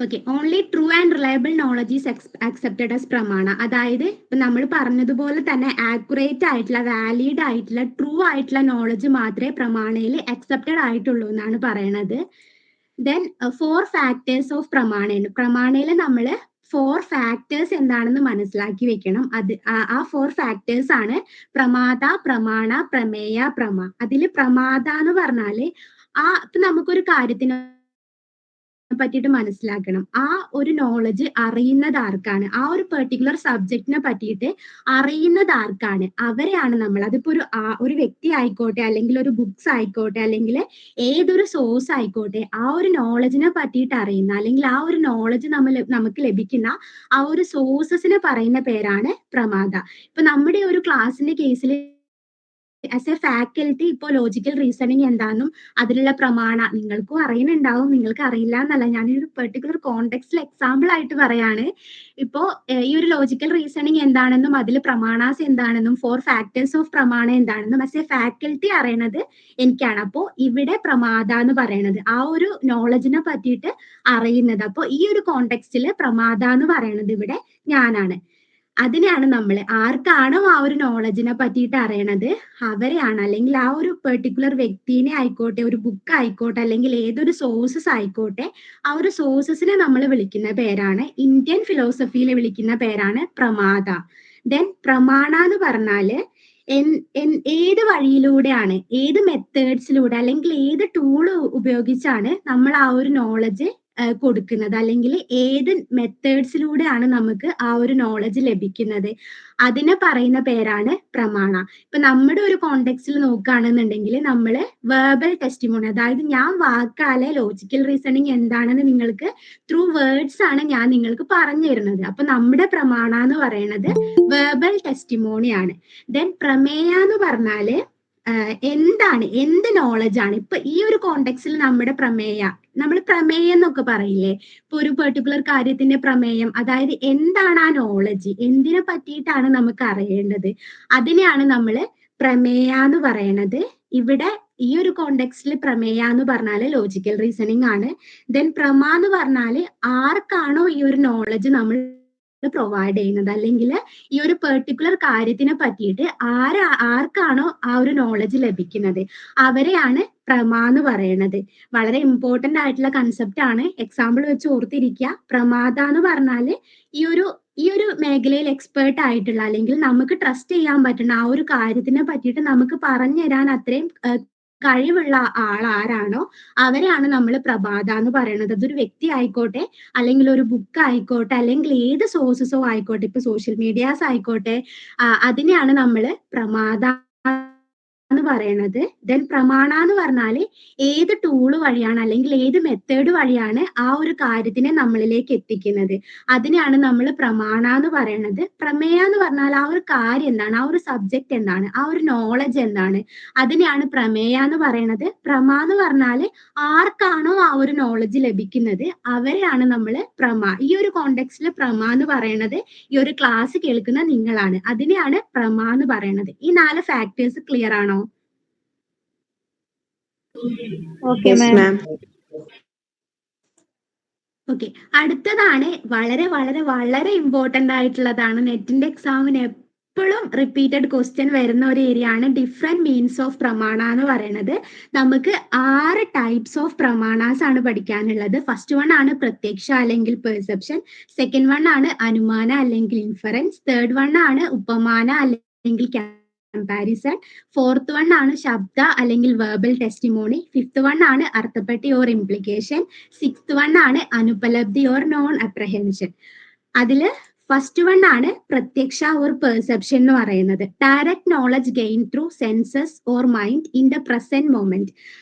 Okay. Only true and reliable knowledge is accepted as പ്രമാണ. അതായത് ഇപ്പൊ നമ്മൾ പറഞ്ഞതുപോലെ തന്നെ ആക്യുറേറ്റ് ആയിട്ടുള്ള, വാലിഡ് ആയിട്ടുള്ള, ട്രൂ ആയിട്ടുള്ള നോളജ് മാത്രമേ പ്രമാണയിൽ അക്സെപ്റ്റഡ് ആയിട്ടുള്ളൂ എന്നാണ് പറയണത്. ദെൻ 4 ഫാക്ടേഴ്സ് ഓഫ് പ്രമാണയാണ്. പ്രമാണയിൽ നമ്മൾ 4 ഫാക്ടേഴ്സ് എന്താണെന്ന് മനസ്സിലാക്കി വെക്കണം. അത് ആ 4 ഫാക്ടേഴ്സ് ആണ് പ്രമാദ, പ്രമാണ, പ്രമേയ, പ്രമ. അതിൽ പ്രമാദ എന്ന് പറഞ്ഞാല് ഇപ്പൊ നമുക്കൊരു കാര്യത്തിന് പറ്റിയിട്ട് മനസ്സിലാക്കണം. ആ ഒരു നോളജ് അറിയുന്നത് ആർക്കാണ്, ആ ഒരു പെർട്ടിക്കുലർ സബ്ജക്റ്റിനെ പറ്റിയിട്ട് അറിയുന്നത് ആർക്കാണ്, അവരെയാണ് നമ്മൾ, അതിപ്പോ ഒരു വ്യക്തി ആയിക്കോട്ടെ, അല്ലെങ്കിൽ ഒരു ബുക്സ് ആയിക്കോട്ടെ, അല്ലെങ്കിൽ ഏതൊരു സോഴ്സ് ആയിക്കോട്ടെ, ആ ഒരു നോളജിനെ പറ്റിയിട്ട് അറിയുന്ന, അല്ലെങ്കിൽ ആ ഒരു നോളജ് നമുക്ക് ലഭിക്കുന്ന ആ ഒരു സോഴ്സസിനെ പറയുന്ന പേരാണ് പ്രമാദ. ഇപ്പൊ നമ്മുടെ ഒരു ക്ലാസ്സിന്റെ കേസിൽ ആസ് എ ഫാക്കൽറ്റി ഇപ്പോൾ ലോജിക്കൽ റീസണിങ് എന്താണെന്നും അതിലുള്ള പ്രമാണ നിങ്ങൾക്കും അറിയുന്നുണ്ടാവും, നിങ്ങൾക്ക് അറിയില്ല എന്നല്ല, ഞാനൊരു പെർട്ടിക്കുലർ കോണ്ടെക്സ്റ്റിൽ എക്സാമ്പിൾ ആയിട്ട് പറയാണ്. ഇപ്പോ ഈ ഒരു ലോജിക്കൽ റീസണിങ് എന്താണെന്നും അതിൽ പ്രമാണാസ് എന്താണെന്നും 4 ഫാക്ടേഴ്സ് ഓഫ് പ്രമാണ എന്താണെന്നും ആസ് എ ഫാക്കൽറ്റി അറിയണത് എനിക്കാണ്. അപ്പോൾ ഇവിടെ പ്രമാദ എന്ന് പറയുന്നത് ആ ഒരു നോളജിനെ പറ്റിയിട്ട് അറിയുന്നത്. അപ്പോൾ ഈ ഒരു കോണ്ടെക്സ്റ്റിൽ പ്രമാദ എന്ന് പറയുന്നത് ഇവിടെ ഞാനാണ്. അതിനെയാണ് നമ്മൾ, ആർക്കാണോ ആ ഒരു നോളജിനെ പറ്റിയിട്ട് അറിയണത് അവരെയാണ്, അല്ലെങ്കിൽ ആ ഒരു പെർട്ടിക്കുലർ വ്യക്തിനെ ആയിക്കോട്ടെ, ഒരു ബുക്ക് ആയിക്കോട്ടെ, അല്ലെങ്കിൽ ഏതൊരു സോഴ്സസ് ആയിക്കോട്ടെ, ആ ഒരു സോഴ്സസിനെ നമ്മൾ വിളിക്കുന്ന പേരാണ്, ഇന്ത്യൻ ഫിലോസഫിയിൽ വിളിക്കുന്ന പേരാണ് പ്രമാദ. ദെൻ പ്രമാണ എന്ന് പറഞ്ഞാല് ഏത് വഴിയിലൂടെയാണ്, ഏത് മെത്തേഡ്സിലൂടെ, അല്ലെങ്കിൽ ഏത് ടൂൾ ഉപയോഗിച്ചാണ് നമ്മൾ ആ ഒരു നോളജ് കൊടുക്കുന്നത്, അല്ലെങ്കിൽ ഏത് മെത്തേഡ്സിലൂടെയാണ് നമുക്ക് ആ ഒരു നോളജ് ലഭിക്കുന്നത്, അതിനെ പറയുന്ന പേരാണ് പ്രമാണ. ഇപ്പൊ നമ്മുടെ ഒരു കോണ്ടെക്സ്റ്റിൽ നോക്കുകയാണെന്നുണ്ടെങ്കിൽ നമ്മൾ വെർബൽ ടെസ്റ്റിമോണി, അതായത് ഞാൻ വാക്കാലെ ലോജിക്കൽ റീസണിങ് എന്താണെന്ന് നിങ്ങൾക്ക് ത്രൂ വേർഡ്സ് ആണ് ഞാൻ നിങ്ങൾക്ക് പറഞ്ഞു തരുന്നത്. അപ്പൊ നമ്മുടെ പ്രമാണ എന്ന് പറയുന്നത് വെർബൽ ടെസ്റ്റിമോണി ആണ്. ദെൻ പ്രമേയ എന്ന് പറഞ്ഞാല് എന്താണ്, എന്ത് നോളജ് ആണ്. ഇപ്പൊ ഈ ഒരു കോണ്ടെക്സ്റ്റിൽ നമ്മുടെ നമ്മൾ പ്രമേയം എന്നൊക്കെ പറയില്ലേ, ഇപ്പൊ ഒരു പെർട്ടിക്കുലർ കാര്യത്തിന്റെ പ്രമേയം, അതായത് എന്താണ് ആ നോളജ്, എന്തിനെ പറ്റിയിട്ടാണ് നമുക്ക് അറിയേണ്ടത്, അതിനെയാണ് നമ്മൾ പ്രമേയ എന്ന് പറയണത്. ഇവിടെ ഈ ഒരു കോണ്ടെക്സ്റ്റിൽ പ്രമേയ എന്ന് പറഞ്ഞാല് ലോജിക്കൽ റീസണിങ് ആണ്. ദെൻ പ്രമ എന്ന് പറഞ്ഞാല് ആർക്കാണോ ഈ ഒരു നോളജ് നമ്മൾ പ്രൊവൈഡ് ചെയ്യുന്നത്, അല്ലെങ്കിൽ ഈ ഒരു പെർട്ടിക്കുലർ കാര്യത്തിനെ പറ്റിയിട്ട് ആർക്കാണോ ആ ഒരു നോളജ് ലഭിക്കുന്നത്, അവരെയാണ് പ്രമ എന്ന് പറയുന്നത്. വളരെ ഇമ്പോർട്ടന്റ് ആയിട്ടുള്ള കൺസെപ്റ്റ് ആണ്, എക്സാമ്പിൾ വെച്ച് ഓർത്തിരിക്കുക. പ്രമാദ എന്ന് പറഞ്ഞാല് ഈ ഒരു മേഖലയിൽ എക്സ്പേർട്ട് ആയിട്ടുള്ള, അല്ലെങ്കിൽ നമുക്ക് ട്രസ്റ്റ് ചെയ്യാൻ പറ്റുന്ന ആ ഒരു കാര്യത്തിനെ പറ്റിയിട്ട് നമുക്ക് പറഞ്ഞു തരാൻ അത്രയും കഴിവുള്ള ആൾ ആരാണോ അവരെയാണ് നമ്മൾ പ്രമാദ എന്ന് പറയുന്നത്. അതൊരു വ്യക്തി ആയിക്കോട്ടെ, അല്ലെങ്കിൽ ഒരു ബുക്ക് ആയിക്കോട്ടെ, അല്ലെങ്കിൽ ഏത് സോഴ്സസോ ആയിക്കോട്ടെ, ഇപ്പൊ സോഷ്യൽ മീഡിയാസ് ആയിക്കോട്ടെ, അതിനെയാണ് നമ്മൾ പ്രമാദ എന്ന് പറയണത്. ദെൻ പ്രമാണ എന്ന് പറഞ്ഞാല് ഏത് ടൂള് വഴിയാണ് അല്ലെങ്കിൽ ഏത് മെത്തേഡ് വഴിയാണ് ആ ഒരു കാര്യത്തിനെ നമ്മളിലേക്ക് എത്തിക്കുന്നത്. അതിനെയാണ് നമ്മൾ പ്രമാണ എന്ന് പറയണത്. പ്രമേയ എന്ന് പറഞ്ഞാൽ ആ ഒരു കാര്യം എന്താണ്, ആ ഒരു സബ്ജക്ട് എന്താണ്, ആ ഒരു നോളജ് എന്താണ്, അതിനെയാണ് പ്രമേയ എന്ന് പറയണത്. പ്രമ എന്ന് പറഞ്ഞാല് ആർക്കാണോ ആ ഒരു നോളജ് ലഭിക്കുന്നത് അവരെയാണ് നമ്മൾ ഈ ഒരു കോണ്ടെക്സ്റ്റിൽ പ്രമ എന്ന് പറയണത് ഈ ഒരു ക്ലാസ് കേൾക്കുന്ന നിങ്ങളാണ്. അതിനെയാണ് പ്രമ എന്ന് പറയണത്. ഈ 4 ഫാക്ടേഴ്സ് ക്ലിയർ ആണോ? Okay yes ma'am. Ma'am. Okay, അടുത്തതാണ് വളരെ വളരെ വളരെ ഇമ്പോർട്ടന്റ് ആയിട്ടുള്ളതാണ്. നെറ്റിന്റെ എക്സാമിന് എപ്പോഴും റിപ്പീറ്റഡ് ക്വസ്റ്റ്യൻ വരുന്ന ഒരു ഏരിയ ആണ് ഡിഫറെന്റ് മീൻസ് ഓഫ് പ്രമാണ എന്ന് പറയുന്നത്. നമുക്ക് 6 ടൈപ്സ് ഓഫ് പ്രമാണാസ് ആണ് പഠിക്കാനുള്ളത്. ഫസ്റ്റ് വൺ ആണ് പ്രത്യക്ഷ അല്ലെങ്കിൽ പെർസെപ്ഷൻ, സെക്കൻഡ് വൺ ആണ് അനുമാന അല്ലെങ്കിൽ ഇൻഫറൻസ്, തേർഡ് വൺ ആണ് ഉപമാന അല്ലെങ്കിൽ കമ്പാരിസൺ, ഫോർത്ത് വൺ ആണ് ശബ്ദ അല്ലെങ്കിൽ വെർബൽ ടെസ്റ്റിമോണി, ഫിഫ്ത്ത് വൺ ആണ് അർത്ഥപ്പെട്ടി ഓർ ഇംപ്ലിക്കേഷൻ, സിക്സ്ത് വൺ ആണ് അനുപലബ്ധി ഓർ നോൺ അപ്രഹെൻഷൻ. അതില് ഫസ്റ്റ് വൺ ആണ് പ്രത്യക്ഷ ഓർ പെർസെപ്ഷൻ എന്ന് പറയുന്നത്. Direct knowledge gain through census or mind in the present moment.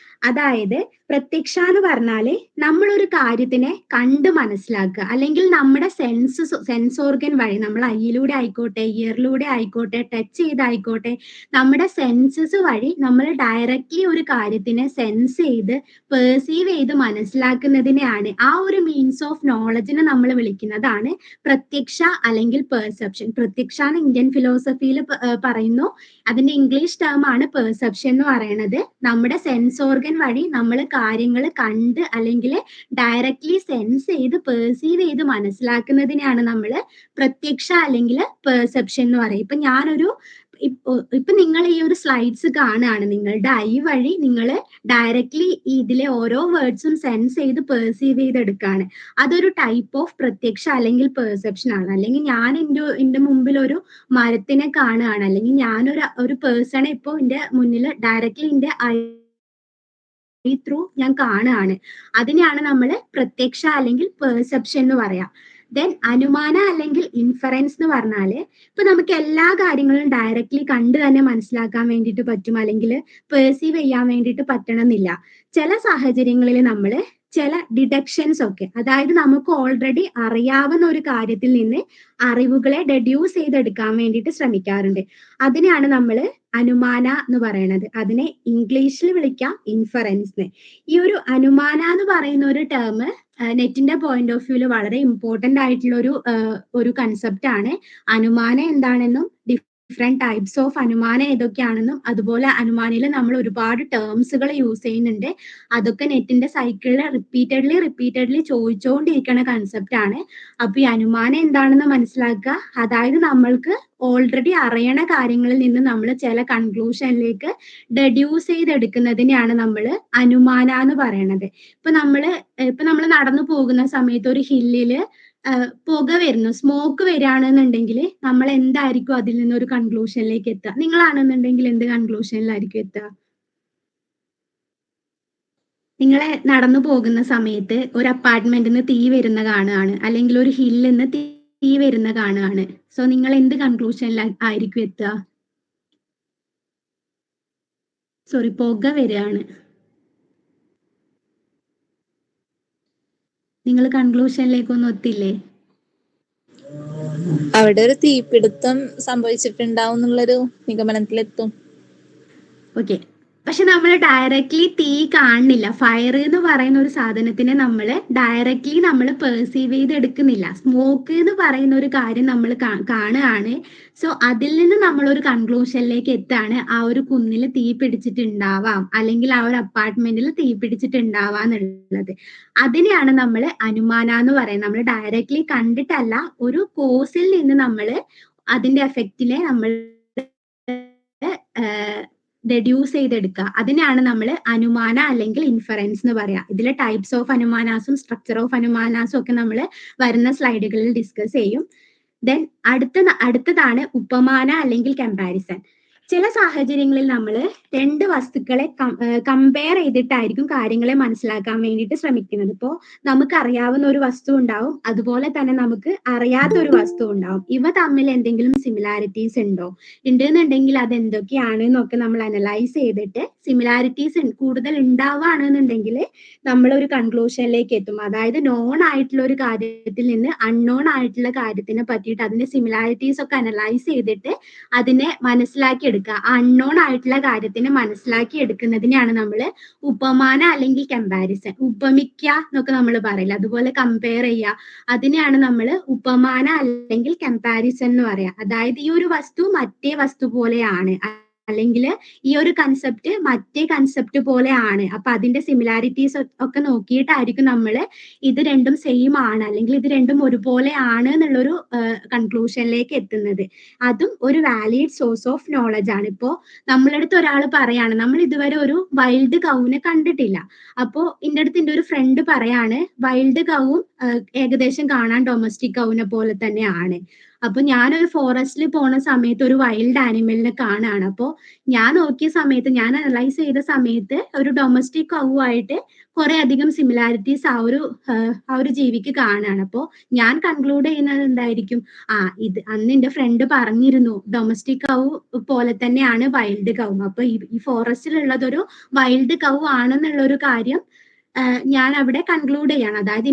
അതായത് പ്രത്യക്ഷ എന്ന് പറഞ്ഞാല് നമ്മളൊരു കാര്യത്തിനെ കണ്ട് മനസ്സിലാക്കുക, അല്ലെങ്കിൽ നമ്മുടെ സെൻസ് ഓർഗൻ വഴി നമ്മൾ ഐയിലൂടെ ആയിക്കോട്ടെ, ഇയറിലൂടെ ആയിക്കോട്ടെ, ടച്ച് ചെയ്തായിക്കോട്ടെ, നമ്മുടെ സെൻസസ് വഴി നമ്മൾ ഡയറക്റ്റ്ലി ഒരു കാര്യത്തിനെ സെൻസ് ചെയ്ത് പെർസീവ് ചെയ്ത് മനസ്സിലാക്കുന്നതിനെയാണ്, ആ ഒരു മീൻസ് ഓഫ് നോളജിനെ നമ്മൾ വിളിക്കുന്നതാണ് പ്രത്യക്ഷ അല്ലെങ്കിൽ പെർസെപ്ഷൻ. പ്രത്യക്ഷ എന്ന് ഇന്ത്യൻ ഫിലോസഫിയിൽ പറയുന്നു. അതിന്റെ ഇംഗ്ലീഷ് ടേം ആണ് പെർസെപ്ഷൻ എന്ന് പറയുന്നത്. നമ്മുടെ സെൻസ് ഓർഗൻ വഴി നമ്മൾ കാര്യങ്ങൾ കണ്ട് അല്ലെങ്കിൽ ഡയറക്റ്റ്ലി സെൻസ് ചെയ്ത് പെർസീവ് ചെയ്ത് മനസ്സിലാക്കുന്നതിനെയാണ് നമ്മൾ പ്രത്യക്ഷ അല്ലെങ്കിൽ പെർസെപ്ഷൻ എന്ന് പറയും. ഇപ്പൊ നിങ്ങൾ ഈ ഒരു സ്ലൈഡ്സ് കാണുകയാണ്, നിങ്ങളുടെ ഐ വഴി നിങ്ങൾ ഡയറക്റ്റ്ലി ഇതിലെ ഓരോ വേർഡ്സും സെൻസ് ചെയ്ത് പെർസീവ് ചെയ്തെടുക്കുകയാണ്. അതൊരു ടൈപ്പ് ഓഫ് പ്രത്യക്ഷ അല്ലെങ്കിൽ പെർസെപ്ഷൻ ആണ്. അല്ലെങ്കിൽ ഞാൻ എന്റെ മുമ്പിൽ ഒരു മരത്തിനെ കാണുകയാണ്, അല്ലെങ്കിൽ ഞാനൊരു പേഴ്സണെ ഇപ്പൊ എന്റെ മുന്നിൽ ഡയറക്റ്റ്ലി എന്റെ ഐ ത്രൂ ഞാൻ കാണുകയാണ്. അതിനെയാണ് നമ്മൾ പ്രത്യക്ഷ അല്ലെങ്കിൽ പെർസെപ്ഷൻ എന്ന് പറയാം. ദെൻ അനുമാന അല്ലെങ്കിൽ ഇൻഫറൻസ് എന്ന് പറഞ്ഞാല് ഇപ്പൊ നമുക്ക് എല്ലാ കാര്യങ്ങളും ഡയറക്റ്റ്ലി കണ്ട് തന്നെ മനസ്സിലാക്കാൻ വേണ്ടിയിട്ട് പറ്റും, അല്ലെങ്കിൽ പെർസീവ് ചെയ്യാൻ വേണ്ടിയിട്ട് പറ്റണമെന്നില്ല. ചില സാഹചര്യങ്ങളിൽ നമ്മൾ ചില ഡിഡക്ഷൻസ് ഒക്കെ, അതായത് നമുക്ക് ഓൾറെഡി അറിയാവുന്ന ഒരു കാര്യത്തിൽ നിന്ന് അറിവുകളെ ഡെഡ്യൂസ് ചെയ്തെടുക്കാൻ വേണ്ടിയിട്ട് ശ്രമിക്കാറുണ്ട്. അതിനെയാണ് നമ്മൾ അനുമാന എന്ന് പറയുന്നത്. അതിനെ ഇംഗ്ലീഷിൽ വിളിക്കാം ഇൻഫറൻസ്. ഈ ഒരു അനുമാന എന്ന് പറയുന്ന ഒരു ടേം നെറ്റിന്റെ പോയിന്റ് ഓഫ് വ്യൂല് വളരെ ഇമ്പോർട്ടന്റ് ആയിട്ടുള്ള ഒരു കൺസെപ്റ്റ് ആണ്. അനുമാനം എന്താണെന്നും ഡിഫറെന്റ് ടൈപ്സ് ഓഫ് അനുമാനം ഏതൊക്കെയാണെന്നും, അതുപോലെ അനുമാനയിൽ നമ്മൾ ഒരുപാട് ടേംസുകൾ യൂസ് ചെയ്യുന്നുണ്ട്. അതൊക്കെ നെറ്റിന്റെ സൈക്കിളിൽ റിപ്പീറ്റഡ്ലി ചോദിച്ചുകൊണ്ടിരിക്കുന്ന കൺസെപ്റ്റ് ആണ്. അപ്പൊ ഈ അനുമാനം എന്താണെന്ന് മനസ്സിലാക്കുക. അതായത് നമ്മൾക്ക് ഓൾറെഡി അറിയണ കാര്യങ്ങളിൽ നിന്ന് നമ്മൾ ചില കൺക്ലൂഷനിലേക്ക് ഡെഡ്യൂസ് ചെയ്തെടുക്കുന്നതിനെയാണ് നമ്മൾ അനുമാന എന്ന് പറയണത്. ഇപ്പൊ നമ്മൾ നടന്നു പോകുന്ന സമയത്ത് ഒരു ഹില്ലില് പുക വരുന്നു, സ്മോക്ക് വരികയാണെന്നുണ്ടെങ്കിൽ നമ്മൾ എന്തായിരിക്കും അതിൽ നിന്ന് ഒരു കൺക്ലൂഷനിലേക്ക് എത്തുക? നിങ്ങളാണെന്നുണ്ടെങ്കിൽ എന്ത് കൺക്ലൂഷനിലായിരിക്കും എത്തുക? നിങ്ങളെ നടന്നു പോകുന്ന സമയത്ത് ഒരു അപ്പാർട്ട്മെന്റിൽ നിന്ന് തീ വരുന്ന കാണുകയാണ്, അല്ലെങ്കിൽ ഒരു ഹില്ലിൽ നിന്ന് തീ വരുന്ന കാണുകയാണ്. സോ നിങ്ങൾ എന്ത് കൺക്ലൂഷനിലായിരിക്കും എത്തുക? സോറി, പുക വരികയാണ്. നിങ്ങൾ കൺക്ലൂഷനിലേക്കൊന്നും എത്തില്ലേ? അവിടെ ഒരു തീപിടുത്തം സംഭവിച്ചിട്ടുണ്ടാവും എന്നുള്ളൊരു നിഗമനത്തിലെത്തും. ഓക്കെ, പക്ഷെ നമ്മൾ ഡയറക്റ്റ്ലി തീ കാണുന്നില്ല. ഫയർ എന്ന് പറയുന്ന ഒരു സാധനത്തിനെ നമ്മൾ ഡയറക്റ്റ്ലി നമ്മൾ പെർസീവ് ചെയ്തെടുക്കുന്നില്ല. സ്മോക്ക് എന്ന് പറയുന്ന ഒരു കാര്യം നമ്മൾ കാണുകയാണ്. സോ അതിൽ നിന്ന് നമ്മൾ ഒരു കൺക്ലൂഷനിലേക്ക് എത്താണ്, ആ ഒരു കുന്നിൽ തീ പിടിച്ചിട്ടുണ്ടാവാം, അല്ലെങ്കിൽ ആ ഒരു അപ്പാർട്ട്മെന്റിൽ തീ പിടിച്ചിട്ടുണ്ടാവാം എന്നുള്ളത്. അതിനെയാണ് നമ്മൾ അനുമാന എന്ന് പറയുന്നത്. നമ്മൾ ഡയറക്റ്റ്ലി കണ്ടിട്ടല്ല, ഒരു കോസിൽ നിന്ന് നമ്മൾ അതിന്റെ എഫക്റ്റിനെ നമ്മൾ ഡെഡ്യൂസ് ചെയ്തെടുക്കുക. അതിനെയാണ് നമ്മൾ അനുമാന അല്ലെങ്കിൽ ഇൻഫറൻസ് എന്ന് പറയാം. ഇതിലെ ടൈപ്സ് ഓഫ് അനുമാനാസും സ്ട്രക്ചർ ഓഫ് അനുമാനാസും ഒക്കെ നമ്മൾ വരുന്ന സ്ലൈഡുകളിൽ ഡിസ്കസ് ചെയ്യും. ദെൻ അടുത്തതാണ് ഉപമാന അല്ലെങ്കിൽ കമ്പാരിസൺ. ചില സാഹചര്യങ്ങളിൽ നമ്മൾ രണ്ട് വസ്തുക്കളെ കമ്പയർ ചെയ്തിട്ടായിരിക്കും കാര്യങ്ങളെ മനസ്സിലാക്കാൻ വേണ്ടിയിട്ട് ശ്രമിക്കുന്നത്. ഇപ്പോൾ നമുക്കറിയാവുന്ന ഒരു വസ്തു ഉണ്ടാവും, അതുപോലെ തന്നെ നമുക്ക് അറിയാത്ത ഒരു വസ്തു ഉണ്ടാവും. ഇവ തമ്മിൽ എന്തെങ്കിലും സിമിലാരിറ്റീസ് ഉണ്ടോ? ഉണ്ടെന്നുണ്ടെങ്കിൽ അത് എന്തൊക്കെയാണ് എന്നൊക്കെ നമ്മൾ അനലൈസ് ചെയ്തിട്ട് സിമിലാരിറ്റീസ് കൂടുതൽ ഉണ്ടാവുകയാണെന്നുണ്ടെങ്കിൽ നമ്മൾ ഒരു കൺക്ലൂഷനിലേക്ക് എത്തും. അതായത് നോൺ ആയിട്ടുള്ള ഒരു കാര്യത്തിൽ നിന്ന് അൺനോൺ ആയിട്ടുള്ള കാര്യത്തിനെ പറ്റിയിട്ട് അതിന്റെ സിമിലാരിറ്റീസ് ഒക്കെ അനലൈസ് ചെയ്തിട്ട് അതിനെ മനസ്സിലാക്കി എടുക്കുക. അൺനോൺ ആയിട്ടുള്ള കാര്യത്തിനെ മനസ്സിലാക്കി എടുക്കുന്നതിനെയാണ് നമ്മൾ ഉപമാന അല്ലെങ്കിൽ കമ്പാരിസൺ, ഉപമിക്കുക എന്നൊക്കെ നമ്മൾ പറയില്ല, അതുപോലെ കമ്പയർ ചെയ്യുക, അതിനെയാണ് നമ്മൾ ഉപമാന അല്ലെങ്കിൽ കമ്പാരിസൺ എന്ന് പറയാ. അതായത് ഈ ഒരു വസ്തു മറ്റേ വസ്തു പോലെയാണ്, അല്ലെങ്കിൽ ഈ ഒരു കൺസെപ്റ്റ് മറ്റേ കൺസെപ്റ്റ് പോലെയാണ്. അപ്പൊ അതിന്റെ സിമിലാരിറ്റീസ് ഒക്കെ നോക്കിയിട്ടായിരിക്കും നമ്മൾ ഇത് രണ്ടും സെയിം ആണ് അല്ലെങ്കിൽ ഇത് രണ്ടും ഒരുപോലെ ആണ് എന്നുള്ളൊരു കൺക്ലൂഷനിലേക്ക് എത്തുന്നത്. അതും ഒരു വാലിഡ് സോഴ്സ് ഓഫ് നോളജ് ആണ്. ഇപ്പോ നമ്മളടുത്ത് ഒരാൾ പറയാണ് നമ്മൾ ഇതുവരെ ഒരു വൈൽഡ് കൗവിനെ കണ്ടിട്ടില്ല. അപ്പോ എന്റെ അടുത്ത് എന്റെ ഒരു ഫ്രണ്ട് പറയാണ് വൈൽഡ് കൗവും ഏകദേശം കാണാൻ ഡൊമസ്റ്റിക് കൗവിനെ പോലെ തന്നെയാണ്. അപ്പൊ ഞാനൊരു ഫോറസ്റ്റിൽ പോണ സമയത്ത് ഒരു വൈൽഡ് ആനിമലിനെ കാണാണ്. അപ്പോ ഞാൻ നോക്കിയ സമയത്ത്, ഞാൻ അനലൈസ് ചെയ്ത സമയത്ത് ഒരു ഡൊമസ്റ്റിക് കൗവായിട്ട് കുറെ അധികം സിമിലാരിറ്റീസ് ആ ഒരു ജീവിക്ക് കാണാണ്. അപ്പോ ഞാൻ കൺക്ലൂഡ് ചെയ്യുന്നത് എന്തായിരിക്കും, ഇത് അന്ന് എന്റെ ഫ്രണ്ട് പറഞ്ഞിരുന്നു ഡൊമസ്റ്റിക് കൗ പോലെ തന്നെയാണ് വൈൽഡ് കൗ. അപ്പൊ ഈ ഫോറസ്റ്റിലുള്ളതൊരു വൈൽഡ് കൗ ആണെന്നുള്ള ഒരു കാര്യം ഞാൻ അവിടെ കൺക്ലൂഡ് ചെയ്യാണ്. അതായത്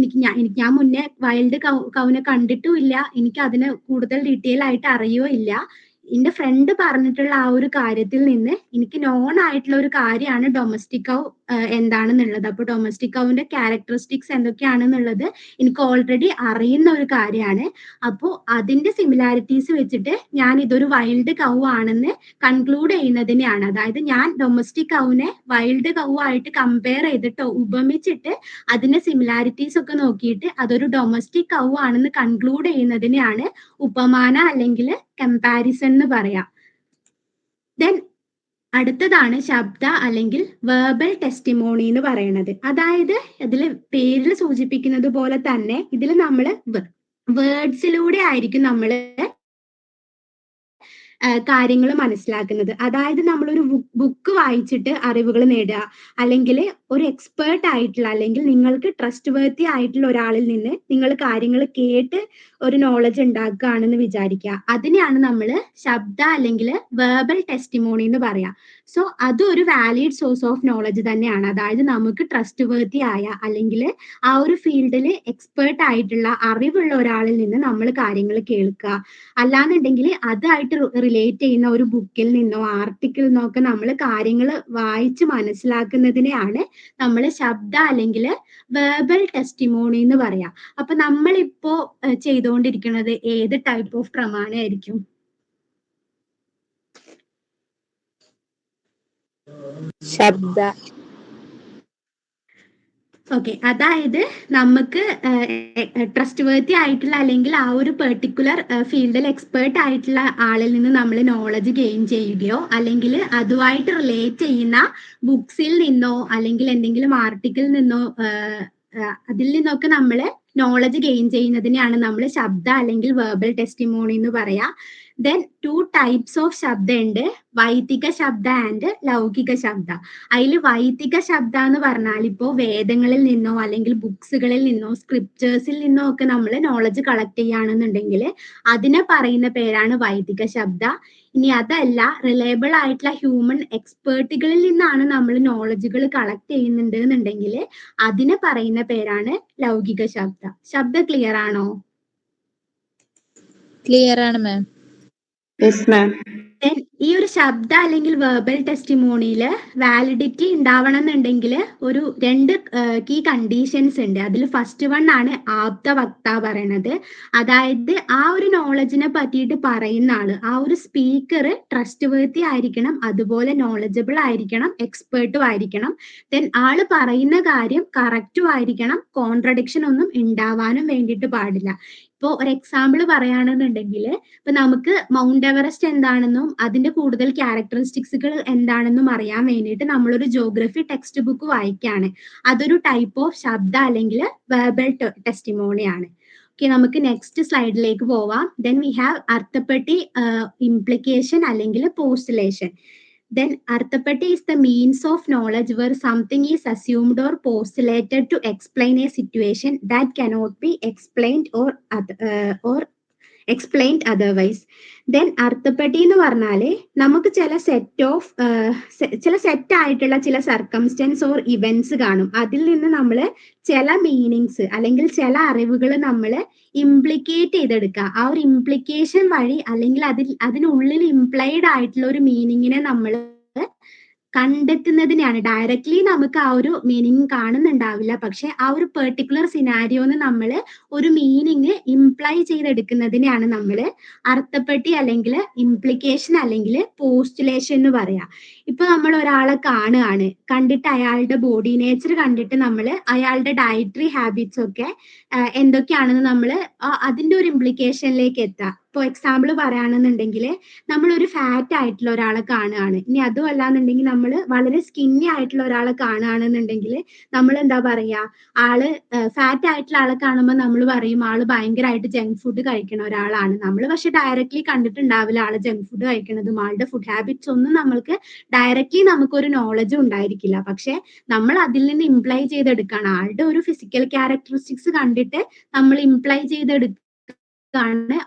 ഞാൻ മുന്നേ വൈൽഡ് കൗവിനെ കണ്ടിട്ടും ഇല്ല, എനിക്ക് അതിനെ കൂടുതൽ ഡീറ്റെയിൽ ആയിട്ട് അറിയോ ഇല്ല. എന്റെ ഫ്രണ്ട് പറഞ്ഞിട്ടുള്ള ആ ഒരു കാര്യത്തിൽ നിന്ന് എനിക്ക് നോൺ ആയിട്ടുള്ള ഒരു കാര്യമാണ് ഡൊമസ്റ്റിക് കൗ എന്താണെന്നുള്ളത്. അപ്പൊ ഡൊമസ്റ്റിക് കൗവിന്റെ ക്യാരക്ടറിസ്റ്റിക്സ് എന്തൊക്കെയാണെന്നുള്ളത് എനിക്ക് ഓൾറെഡി അറിയുന്ന ഒരു കാര്യമാണ്. അപ്പോൾ അതിന്റെ സിമിലാരിറ്റീസ് വെച്ചിട്ട് ഞാൻ ഇതൊരു വൈൽഡ് കൗ ആണെന്ന് കൺക്ലൂഡ് ചെയ്യുന്നതിനെയാണ്, അതായത് ഞാൻ ഡൊമസ്റ്റിക് കൗവിനെ വൈൽഡ് കൗ ആയിട്ട് കമ്പയർ ചെയ്തിട്ട് ഉപമിച്ചിട്ട് അതിന്റെ സിമിലാരിറ്റീസ് ഒക്കെ നോക്കിയിട്ട് അതൊരു ഡൊമസ്റ്റിക് കൗ ആണെന്ന് കൺക്ലൂഡ് ചെയ്യുന്നതിനെയാണ് ഉപമാന അല്ലെങ്കിൽ കമ്പാരിസൺ എന്ന് പറയാം. ദെൻ അടുത്തതാണ് ശബ്ദ അല്ലെങ്കിൽ വെർബൽ ടെസ്റ്റിമോണി എന്ന് പറയുന്നത്. അതായത് ഇതിൽ പേരിൽ സൂചിപ്പിക്കുന്നത് പോലെ തന്നെ ഇതിൽ നമ്മൾ വേർഡ്സിലൂടെ ആയിരിക്കും നമ്മൾ കാര്യങ്ങൾ മനസ്സിലാക്കുന്നത്. അതായത് നമ്മളൊരു ബുക്ക് വായിച്ചിട്ട് അറിവുകൾ നേടുക, അല്ലെങ്കിൽ ഒരു എക്സ്പേർട്ട് ആയിട്ടുള്ള അല്ലെങ്കിൽ നിങ്ങൾക്ക് ട്രസ്റ്റ് വർത്തി ആയിട്ടുള്ള ഒരാളിൽ നിന്ന് നിങ്ങൾ കാര്യങ്ങൾ കേട്ട് ഒരു നോളജ് ഉണ്ടാക്കുകയാണെന്ന് വിചാരിക്കുക. അതിനെയാണ് നമ്മൾ ശബ്ദ അല്ലെങ്കിൽ വെർബൽ ടെസ്റ്റിമോണി എന്ന് പറയാ. സോ അതൊരു വാലിഡ് സോഴ്സ് ഓഫ് നോളജ് തന്നെയാണ്. അതായത് നമുക്ക് ട്രസ്റ്റ് വർത്തി ആയ അല്ലെങ്കിൽ ആ ഒരു ഫീൽഡിൽ എക്സ്പേർട്ട് ആയിട്ടുള്ള അറിവുള്ള ഒരാളിൽ നിന്ന് നമ്മൾ കാര്യങ്ങൾ കേൾക്കുക. അല്ലാന്നുണ്ടെങ്കിൽ അതായിട്ട് റിലേറ്റ് ചെയ്യുന്ന ഒരു ബുക്കിൽ നിന്നോ ആർട്ടിക്കിൾ നിന്നോ ഒക്കെ നമ്മൾ കാര്യങ്ങൾ വായിച്ച് മനസ്സിലാക്കുന്നതിനെയാണ് നമ്മൾ ശബ്ദ അല്ലെങ്കിൽ വെർബൽ ടെസ്റ്റിമോണി എന്ന് പറയാം. അപ്പൊ നമ്മളിപ്പോ ചെയ്തുകൊണ്ടിരിക്കുന്നത് ഏത് ടൈപ്പ് ഓഫ് പ്രമാണമായിരിക്കും? ശബ്ദ. ഓക്കെ, അതായത് നമുക്ക് ട്രസ്റ്റ് വർത്തി ആയിട്ടുള്ള അല്ലെങ്കിൽ ആ ഒരു പെർട്ടിക്കുലർ ഫീൽഡിൽ എക്സ്പേർട്ട് ആയിട്ടുള്ള ആളിൽ നിന്ന് നമ്മൾ നോളജ് ഗെയിൻ ചെയ്യുകയോ അല്ലെങ്കിൽ അതുമായിട്ട് റിലേറ്റ് ചെയ്യുന്ന ബുക്സിൽ നിന്നോ അല്ലെങ്കിൽ എന്തെങ്കിലും ആർട്ടിക്കിളിൽ നിന്നോ അതിൽ നിന്നൊക്കെ നമ്മൾ നോളജ് ഗെയിൻ ചെയ്യുന്നതിനെയാണ് നമ്മൾ ശബ്ദ അല്ലെങ്കിൽ വെർബൽ ടെസ്റ്റിമോണി എന്ന് പറയാ. ദെൻ 2 ടൈപ്സ് ഓഫ് ശബ്ദ ഉണ്ട്, വൈദിക ശബ്ദ ആൻഡ് ലൗകിക ശബ്ദ. അതിൽ വൈദിക ശബ്ദ എന്ന് പറഞ്ഞാൽ ഇപ്പോൾ വേദങ്ങളിൽ നിന്നോ അല്ലെങ്കിൽ ബുക്സുകളിൽ നിന്നോ സ്ക്രിപ്റ്റേഴ്സിൽ നിന്നോ ഒക്കെ നമ്മൾ നോളജ് കളക്ട് ചെയ്യുകയാണെന്നുണ്ടെങ്കിൽ അതിനെ പറയുന്ന പേരാണ് വൈദിക ശബ്ദ. ഇനി അതല്ല, റിലയബിൾ ആയിട്ടുള്ള ഹ്യൂമൻ എക്സ്പേർട്ടുകളിൽ നിന്നാണ് നമ്മൾ നോളജുകൾ കളക്ട് ചെയ്യുന്നുണ്ട് എന്നുണ്ടെങ്കിൽ അതിനെ പറയുന്ന പേരാണ് ലൗകിക ശബ്ദ. ശബ്ദ ക്ലിയർ ആണോ? ക്ലിയർ ആണ് മാം. ഈ ഒരു ശബ്ദ അല്ലെങ്കിൽ വെർബൽ ടെസ്റ്റിമോണിയില് വാലിഡിറ്റി ഉണ്ടാവണം എന്നുണ്ടെങ്കിൽ ഒരു 2 കീ കണ്ടീഷൻസ് ഉണ്ട്. അതിൽ ഫസ്റ്റ് വൺ ആണ് ആപ്ത വക്ത പറയണത്. അതായത് ആ ഒരു നോളജിനെ പറ്റിയിട്ട് പറയുന്ന ആള്, ആ ഒരു സ്പീക്കർ ട്രസ്റ്റ് വർത്തി ആയിരിക്കണം, അതുപോലെ നോളജബിൾ ആയിരിക്കണം, എക്സ്പേർട്ടും ആയിരിക്കണം. ദെൻ ആള് പറയുന്ന കാര്യം കറക്റ്റും ആയിരിക്കണം, കോൺട്രഡിക്ഷൻ ഒന്നും ഉണ്ടാവാനും വേണ്ടിയിട്ട് പാടില്ല. ഇപ്പൊ ഒരു എക്സാമ്പിൾ പറയുകയാണെന്നുണ്ടെങ്കിൽ ഇപ്പൊ നമുക്ക് മൗണ്ട് എവറസ്റ്റ് എന്താണെന്നും അതിന്റെ കൂടുതൽ ക്യാരക്ടറിസ്റ്റിക്സുകൾ എന്താണെന്നും അറിയാൻ വേണ്ടിയിട്ട് നമ്മളൊരു ജോഗ്രഫി ടെക്സ്റ്റ് ബുക്ക് വായിക്കുകയാണ്. അതൊരു ടൈപ്പ് ഓഫ് ശബ്ദ അല്ലെങ്കിൽ വെർബൽ ടെസ്റ്റിമോണി ആണ്. ഓക്കെ, നമുക്ക് നെക്സ്റ്റ് സ്ലൈഡിലേക്ക് പോവാം. ദെൻ വി ഹാവ് അർത്ഥപ്പെട്ടി, ഇംപ്ലിക്കേഷൻ അല്ലെങ്കിൽ പോസ്റ്റുലേഷൻ. Then Arthapatti is the means of knowledge where something is assumed or postulated to explain a situation that cannot be explained or explained otherwise. Then അർത്ഥപ്പെട്ടി എന്ന് പറഞ്ഞാല് നമുക്ക് ചില set ആയിട്ടുള്ള ചില circumstances or events കാണും. അതിൽ നിന്ന് നമ്മൾ ചില മീനിങ്സ് അല്ലെങ്കിൽ ചില അറിവുകൾ നമ്മൾ ഇംപ്ലിക്കേറ്റ് ചെയ്തെടുക്കുക. ആ ഒരു ഇംപ്ലിക്കേഷൻ വഴി അല്ലെങ്കിൽ അതിനുള്ളിൽ ഇംപ്ലൈഡ് ആയിട്ടുള്ള ഒരു മീനിങ്ങിനെ നമ്മൾ കണ്ടെത്തുന്നതിനെയാണ്. ഡയറക്ട്ലി നമുക്ക് ആ ഒരു മീനിങ് കാണുന്നുണ്ടാവില്ല, പക്ഷെ ആ ഒരു പെർട്ടിക്കുലർ സിനാരിയോന്ന് നമ്മൾ ഒരു മീനിങ് ഇംപ്ലൈ ചെയ്തെടുക്കുന്നതിനെയാണ് നമ്മൾ അർത്ഥപ്പെട്ടി അല്ലെങ്കിൽ ഇംപ്ലിക്കേഷൻ അല്ലെങ്കിൽ പോസ്റ്റുലേഷൻ എന്ന് പറയാം. ഇപ്പൊ നമ്മൾ ഒരാളെ കാണുകയാണ്, കണ്ടിട്ട് അയാളുടെ ബോഡി നേച്ചർ കണ്ടിട്ട് നമ്മൾ അയാളുടെ ഡയറ്ററി ഹാബിറ്റ്സ് ഒക്കെ എന്തൊക്കെയാണെന്ന് നമ്മൾ അതിന്റെ ഒരു ഇംപ്ലിക്കേഷനിലേക്ക് എത്താം. ഇപ്പോൾ എക്സാമ്പിൾ പറയുകയാണെന്നുണ്ടെങ്കിൽ നമ്മൾ ഒരു ഫാറ്റ് ആയിട്ടുള്ള ഒരാളെ കാണുകയാണ്. ഇനി അതും അല്ലാന്നുണ്ടെങ്കിൽ നമ്മൾ വളരെ സ്കിന്നി ആയിട്ടുള്ള ഒരാളെ കാണുകയാണെന്നുണ്ടെങ്കിൽ നമ്മൾ എന്താ പറയാ, ആള് ഫാറ്റ് ആയിട്ടുള്ള ആളെ കാണുമ്പോൾ നമ്മൾ പറയും ആള് ഭയങ്കരമായിട്ട് ജങ്ക് ഫുഡ് കഴിക്കണ ഒരാളാണ്. നമ്മൾ പക്ഷെ ഡയറക്ട്ലി കണ്ടിട്ടുണ്ടാവില്ല ആള് ജങ്ക് ഫുഡ് കഴിക്കണതും ആളുടെ ഫുഡ് ഹാബിറ്റ്സ് ഒന്നും നമ്മൾക്ക് ഡയറക്ട്ലി നമുക്കൊരു നോളജും ഉണ്ടായിരിക്കില്ല. പക്ഷെ നമ്മൾ അതിൽ നിന്ന് ഇംപ്ലൈ ചെയ്തെടുക്കുകയാണ്. ആളുടെ ഒരു ഫിസിക്കൽ ക്യാരക്ടറിസ്റ്റിക്സ് കണ്ടിട്ട് നമ്മൾ ഇംപ്ലൈ ചെയ്തെടുക്കുകയാണ്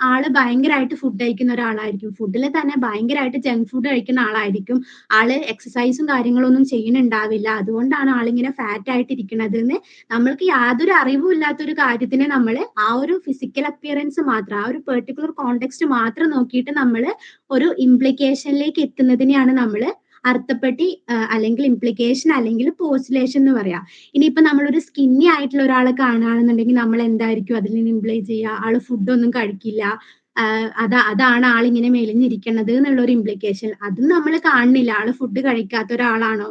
ആള് ഭയങ്കരമായിട്ട് ഫുഡ് കഴിക്കുന്ന ഒരാളായിരിക്കും, ഫുഡിൽ തന്നെ ഭയങ്കരമായിട്ട് ജങ്ക് ഫുഡ് കഴിക്കുന്ന ആളായിരിക്കും, ആള് എക്സസൈസും കാര്യങ്ങളൊന്നും ചെയ്യുന്നുണ്ടാവില്ല, അതുകൊണ്ടാണ് ആളിങ്ങനെ ഫാറ്റ് ആയിട്ട് ഇരിക്കുന്നത് എന്ന് നമ്മൾക്ക് യാതൊരു അറിവും ഇല്ലാത്തൊരു കാര്യത്തിനെ നമ്മൾ ആ ഒരു ഫിസിക്കൽ അപ്പിയറൻസ് മാത്രം, ആ ഒരു പെർട്ടിക്കുലർ കോണ്ടെക്സ്റ്റ് മാത്രം നോക്കിയിട്ട് നമ്മൾ ഒരു ഇംപ്ലിക്കേഷനിലേക്ക് എത്തുന്നതിനെയാണ് നമ്മൾ അർത്ഥപ്പെട്ടി അല്ലെങ്കിൽ ഇംപ്ലിക്കേഷൻ അല്ലെങ്കിൽ പോസ്റ്റുലേഷൻ എന്ന് പറയാം. ഇനിയിപ്പോ നമ്മളൊരു സ്കിന്നി ആയിട്ടുള്ള ഒരാളെ കാണുകയാണെന്നുണ്ടെങ്കിൽ നമ്മൾ എന്തായിരിക്കും അതിൽ നിന്ന് ഇംപ്ലൈ ചെയ്യുക, ആള് ഫുഡൊന്നും കഴിക്കില്ല, അതാണ് ആളിങ്ങനെ മെലിഞ്ഞിരിക്കണത് എന്നുള്ള ഒരു ഇംപ്ലിക്കേഷൻ. അതും നമ്മൾ കാണുന്നില്ല. ആള് ഫുഡ് കഴിക്കാത്ത ഒരാളാണോ,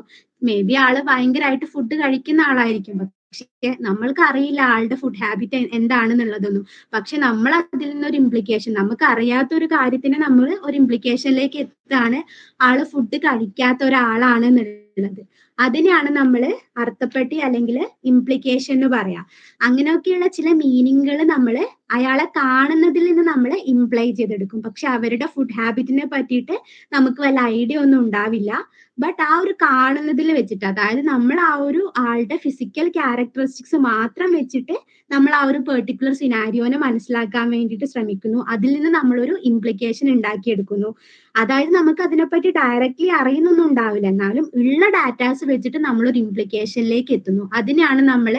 മേ ബി ആള് ഭയങ്കരമായിട്ട് ഫുഡ് കഴിക്കുന്ന ആളായിരിക്കും, പക്ഷെ നമ്മൾക്ക് അറിയില്ല ആളുടെ ഫുഡ് ഹാബിറ്റ് എന്താണെന്നുള്ളതൊന്നും. പക്ഷെ നമ്മൾ അതിൽ നിന്നൊരു ഇംപ്ലിക്കേഷൻ, നമുക്ക് അറിയാത്ത ഒരു കാര്യത്തിന് നമ്മൾ ഒരു ഇംപ്ലിക്കേഷനിലേക്ക് എത്താണ് ആള് ഫുഡ് കഴിക്കാത്ത ഒരാളാണ് എന്നുള്ളത്. അതിനെയാണ് നമ്മൾ അർത്ഥപ്പെട്ടി അല്ലെങ്കിൽ ഇംപ്ലിക്കേഷൻ എന്ന് പറയാം. അങ്ങനെയൊക്കെയുള്ള ചില മീനിങ്ങുകൾ നമ്മൾ അയാളെ കാണുന്നതിൽ നിന്ന് നമ്മൾ ഇംപ്ലൈ ചെയ്തെടുക്കും. പക്ഷെ അവരുടെ ഫുഡ് ഹാബിറ്റിനെ പറ്റിയിട്ട് നമുക്ക് വല്ല ഐഡിയ ഒന്നും ഉണ്ടാവില്ല. ബട്ട് ആ ഒരു കാണുന്നതിൽ വെച്ചിട്ട്, അതായത് നമ്മൾ ആ ഒരു ആളുടെ ഫിസിക്കൽ ക്യാരക്ടറിസ്റ്റിക്സ് മാത്രം വെച്ചിട്ട് നമ്മൾ ആ ഒരു പെർട്ടിക്കുലർ സിനാരിയോനെ മനസ്സിലാക്കാൻ വേണ്ടിയിട്ട് ശ്രമിക്കുന്നു. അതിൽ നിന്ന് നമ്മളൊരു ഇംപ്ലിക്കേഷൻ ഉണ്ടാക്കിയെടുക്കുന്നു. അതായത് നമുക്ക് അതിനെപ്പറ്റി ഡയറക്ട്ലി അറിയുന്നൊന്നും ഉണ്ടാവില്ല, എന്നാലും ഉള്ള ഡാറ്റാസ് വെച്ചിട്ട് നമ്മളൊരു ഇംപ്ലിക്കേഷനിലേക്ക് എത്തുന്നു. അതിനെയാണ് നമ്മൾ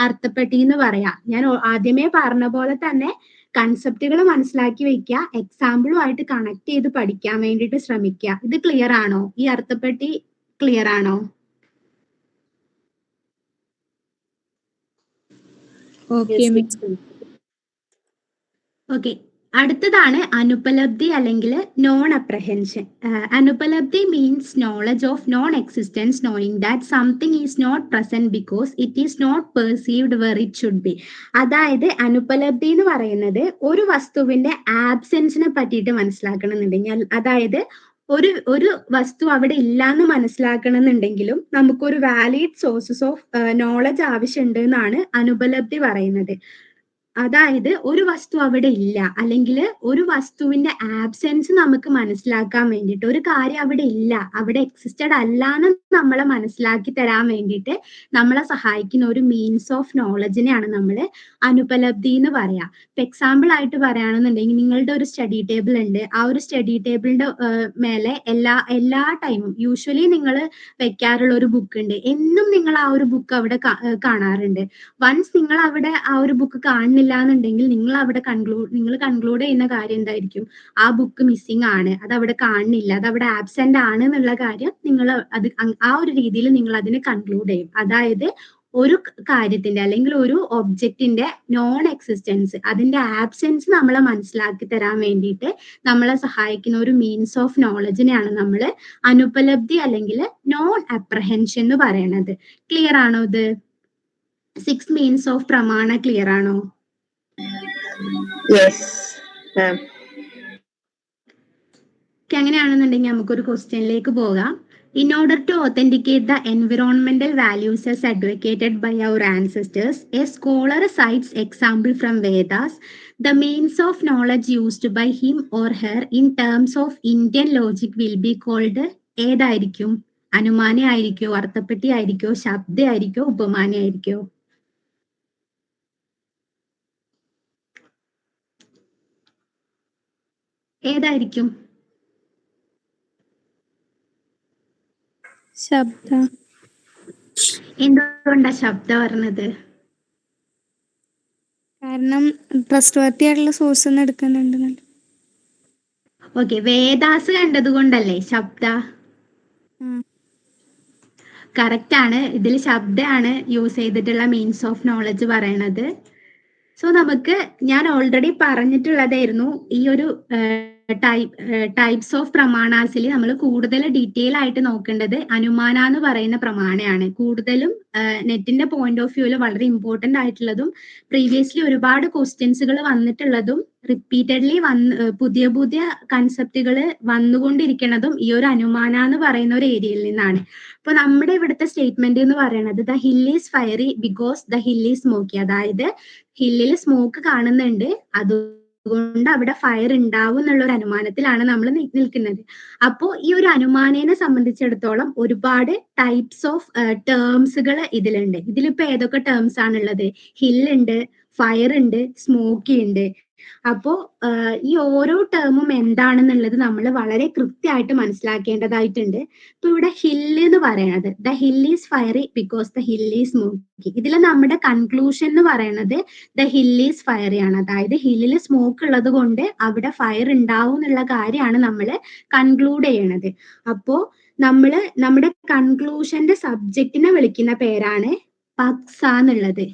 അർത്ഥപ്പെട്ടി എന്ന് പറയാം. ഞാൻ ആദ്യമേ പറഞ്ഞ പോലെ തന്നെ കൺസെപ്റ്റുകൾ മനസ്സിലാക്കി വെക്കുക, എക്സാമ്പിളുമായിട്ട് കണക്ട് ചെയ്ത് പഠിക്കാൻ വേണ്ടിയിട്ട് ശ്രമിക്കുക. ഇത് ക്ലിയർ ആണോ? ഈ അർത്ഥപ്പെട്ടി ക്ലിയർ ആണോ? ഓക്കെ, അടുത്തതാണ് അനുപലബ്ധി അല്ലെങ്കിൽ നോൺ അപ്രഹെൻഷൻ. അനുപലബ്ധി means knowledge of non existence, knowing that something is not present because it is not perceived where it should be. അതായത് അനുപലബ്ധി എന്ന് പറയുന്നത് ഒരു വസ്തുവിന്റെ ആബ്സെൻസിനെ പറ്റിയിട്ട് മനസ്സിലാക്കണം എന്നുണ്ടെങ്കിൽ, അതായത് ഒരു വസ്തു അവിടെ ഇല്ലാന്ന് മനസ്സിലാക്കണം എന്നുണ്ടെങ്കിലും നമുക്കൊരു വാലിഡ് സോഴ്സസ് ഓഫ് നോളജ് ആവശ്യമുണ്ട് എന്നാണ് അനുപലബ്ധി പറയുന്നത്. അതായത് ഒരു വസ്തു അവിടെ ഇല്ല, അല്ലെങ്കിൽ ഒരു വസ്തുവിന്റെ ആബ്സെൻസ് നമുക്ക് മനസ്സിലാക്കാൻ വേണ്ടിയിട്ട്, ഒരു കാര്യം അവിടെ ഇല്ല, അവിടെ എക്സിസ്റ്റഡ് അല്ലാന്ന് നമ്മളെ മനസ്സിലാക്കി തരാൻ വേണ്ടിയിട്ട് നമ്മളെ സഹായിക്കുന്ന ഒരു മീൻസ് ഓഫ് നോളജിനെയാണ് നമ്മൾ അനുപലബ്ധി എന്ന് പറയാം. ഇപ്പൊ എക്സാമ്പിൾ ആയിട്ട് പറയുകയാണെന്നുണ്ടെങ്കിൽ, നിങ്ങളുടെ ഒരു സ്റ്റഡി ടേബിൾ ഉണ്ട്, ആ ഒരു സ്റ്റഡി ടേബിളിന്റെ മേലെ എല്ലാ ടൈമും യൂഷ്വലി നിങ്ങൾ വെക്കാറുള്ള ഒരു ബുക്ക് ഉണ്ട്. എന്നും നിങ്ങൾ ആ ഒരു ബുക്ക് അവിടെ കാണാറുണ്ട്. വൺസ് നിങ്ങൾ അവിടെ ആ ഒരു ബുക്ക് കാണുന്നില്ല എന്നുണ്ടെങ്കിൽ നിങ്ങൾ കൺക്ലൂഡ് ചെയ്യുന്ന കാര്യം എന്തായിരിക്കും? ആ ബുക്ക് മിസ്സിംഗ് ആണ്, അത് അവിടെ കാണുന്നില്ല, അത് അവിടെ ആബ്സെന്റ് ആണ് എന്നുള്ള കാര്യം നിങ്ങൾ ആ ഒരു രീതിയിൽ നിങ്ങൾ അതിനെ കൺക്ലൂഡ് ചെയ്യും. അതായത് ഒരു കാര്യത്തിന്റെ അല്ലെങ്കിൽ ഒരു ഒബ്ജക്റ്റിന്റെ നോൺ എക്സിസ്റ്റൻസ്, അതിന്റെ ആബ്സെൻസ് നമ്മളെ മനസ്സിലാക്കി തരാൻ വേണ്ടിയിട്ട് നമ്മളെ സഹായിക്കുന്ന ഒരു മീൻസ് ഓഫ് നോളജിനെയാണ് നമ്മൾ അനുപലബ്ധി അല്ലെങ്കിൽ നോൺ അപ്രഹെൻഷൻ എന്ന് പറയുന്നത്. ക്ലിയർ ആണോ? ഇത് 6 മീൻസ് ഓഫ് പ്രമാണ ക്ലിയർ ആണോ? അങ്ങനെയാണെന്നുണ്ടെങ്കിൽ നമുക്കൊരു ക്വസ്റ്റ്യനിലേക്ക് പോകാം. In order to authenticate the environmental values as advocated by our ancestors, a scholar cites example from Vedas. The means of knowledge used by him or her in terms of Indian logic will be called ഏതായിരിക്കും? അനുമാനി ആയിരിക്കോ, അർത്ഥപ്പെട്ടി ആയിരിക്കോ, ശബ്ദ ആയിരിക്കോ, ഉപമാനി ആയിരിക്കോ? ഏതായിരിക്കും? ശബ്ദ. എന്തുകൊണ്ടാ ശബ്ദ പറഞ്ഞത്? കാരണം trust വർത്തിയായിട്ടുള്ള source നിന്ന് എടുക്കുന്നുണ്ട്. ഓക്കെ, വേദാസ് കണ്ടത് കൊണ്ടല്ലേ ശബ്ദ? കറക്റ്റ് ആണ്. ഇതിൽ ശബ്ദമാണ് യൂസ് ചെയ്തിട്ടുള്ള മീൻസ് ഓഫ് നോളജ് പറയണത്. സോ നമുക്ക് ഞാൻ ഓൾറെഡി പറഞ്ഞിട്ടുള്ളതായിരുന്നു ഈ ഒരു ടൈപ്സ് ഓഫ് പ്രമാണാസിൽ നമ്മൾ കൂടുതൽ ഡീറ്റെയിൽ ആയിട്ട് നോക്കേണ്ടത് അനുമാന എന്ന് പറയുന്ന പ്രമാണയാണ്. കൂടുതലും നെറ്റിന്റെ പോയിന്റ് ഓഫ് വ്യൂവിൽ വളരെ ഇമ്പോർട്ടന്റ് ആയിട്ടുള്ളതും പ്രീവിയസ്ലി ഒരുപാട് ക്വസ്റ്റ്യൻസുകൾ വന്നിട്ടുള്ളതും റിപ്പീറ്റഡ്ലി പുതിയ പുതിയ കൺസെപ്റ്റുകൾ വന്നുകൊണ്ടിരിക്കുന്നതും ഈ ഒരു അനുമാന എന്ന് പറയുന്ന ഒരു ഏരിയയിൽ നിന്നാണ്. അപ്പൊ നമ്മുടെ ഇവിടുത്തെ സ്റ്റേറ്റ്മെന്റ് എന്ന് പറയുന്നത് the hill is fiery because the hill is smoky. അതായത് ഹില്ലിൽ സ്മോക്ക് കാണുന്നുണ്ട്, അതുകൊണ്ട് അവിടെ ഫയർ ഉണ്ടാവും എന്നുള്ള ഒരു അനുമാനത്തിലാണ് നമ്മൾ നിൽക്കുന്നത്. അപ്പോ ഈ ഒരു അനുമാനേനെ സംബന്ധിച്ചിടത്തോളം ഒരുപാട് ടൈപ്സ് ഓഫ് ടേംസുകൾ ഇതിലുണ്ട്. ഇതിലിപ്പോ ഏതൊക്കെ ടേംസ് ആണുള്ളത്? ഹില്ലുണ്ട്, ഫയർ ഉണ്ട്, സ്മോക്കി ഉണ്ട്. അപ്പോ ഈ ഓരോ ടേമും എന്താണെന്നുള്ളത് നമ്മൾ വളരെ കൃത്യമായിട്ട് മനസ്സിലാക്കേണ്ടതായിട്ടുണ്ട്. ഇപ്പൊ ഇവിടെ ഹില്ല് എന്ന് പറയുന്നത് the hill is fiery because the hill is smoky. ഇതിൽ നമ്മുടെ കൺക്ലൂഷൻ എന്ന് പറയുന്നത് ദ ഹിൽ ഈസ് ഫയറി ആണ്. അതായത് ഹില്ലിൽ സ്മോക്ക് ഉള്ളത് കൊണ്ട് അവിടെ ഫയർ ഉണ്ടാവും എന്നുള്ള കാര്യമാണ് നമ്മൾ കൺക്ലൂഡ് ചെയ്യണത്. അപ്പോ നമ്മുടെ കൺക്ലൂഷന്റെ സബ്ജക്റ്റിനെ വിളിക്കുന്ന പേരാണ് പക്സ എന്നുള്ളത്.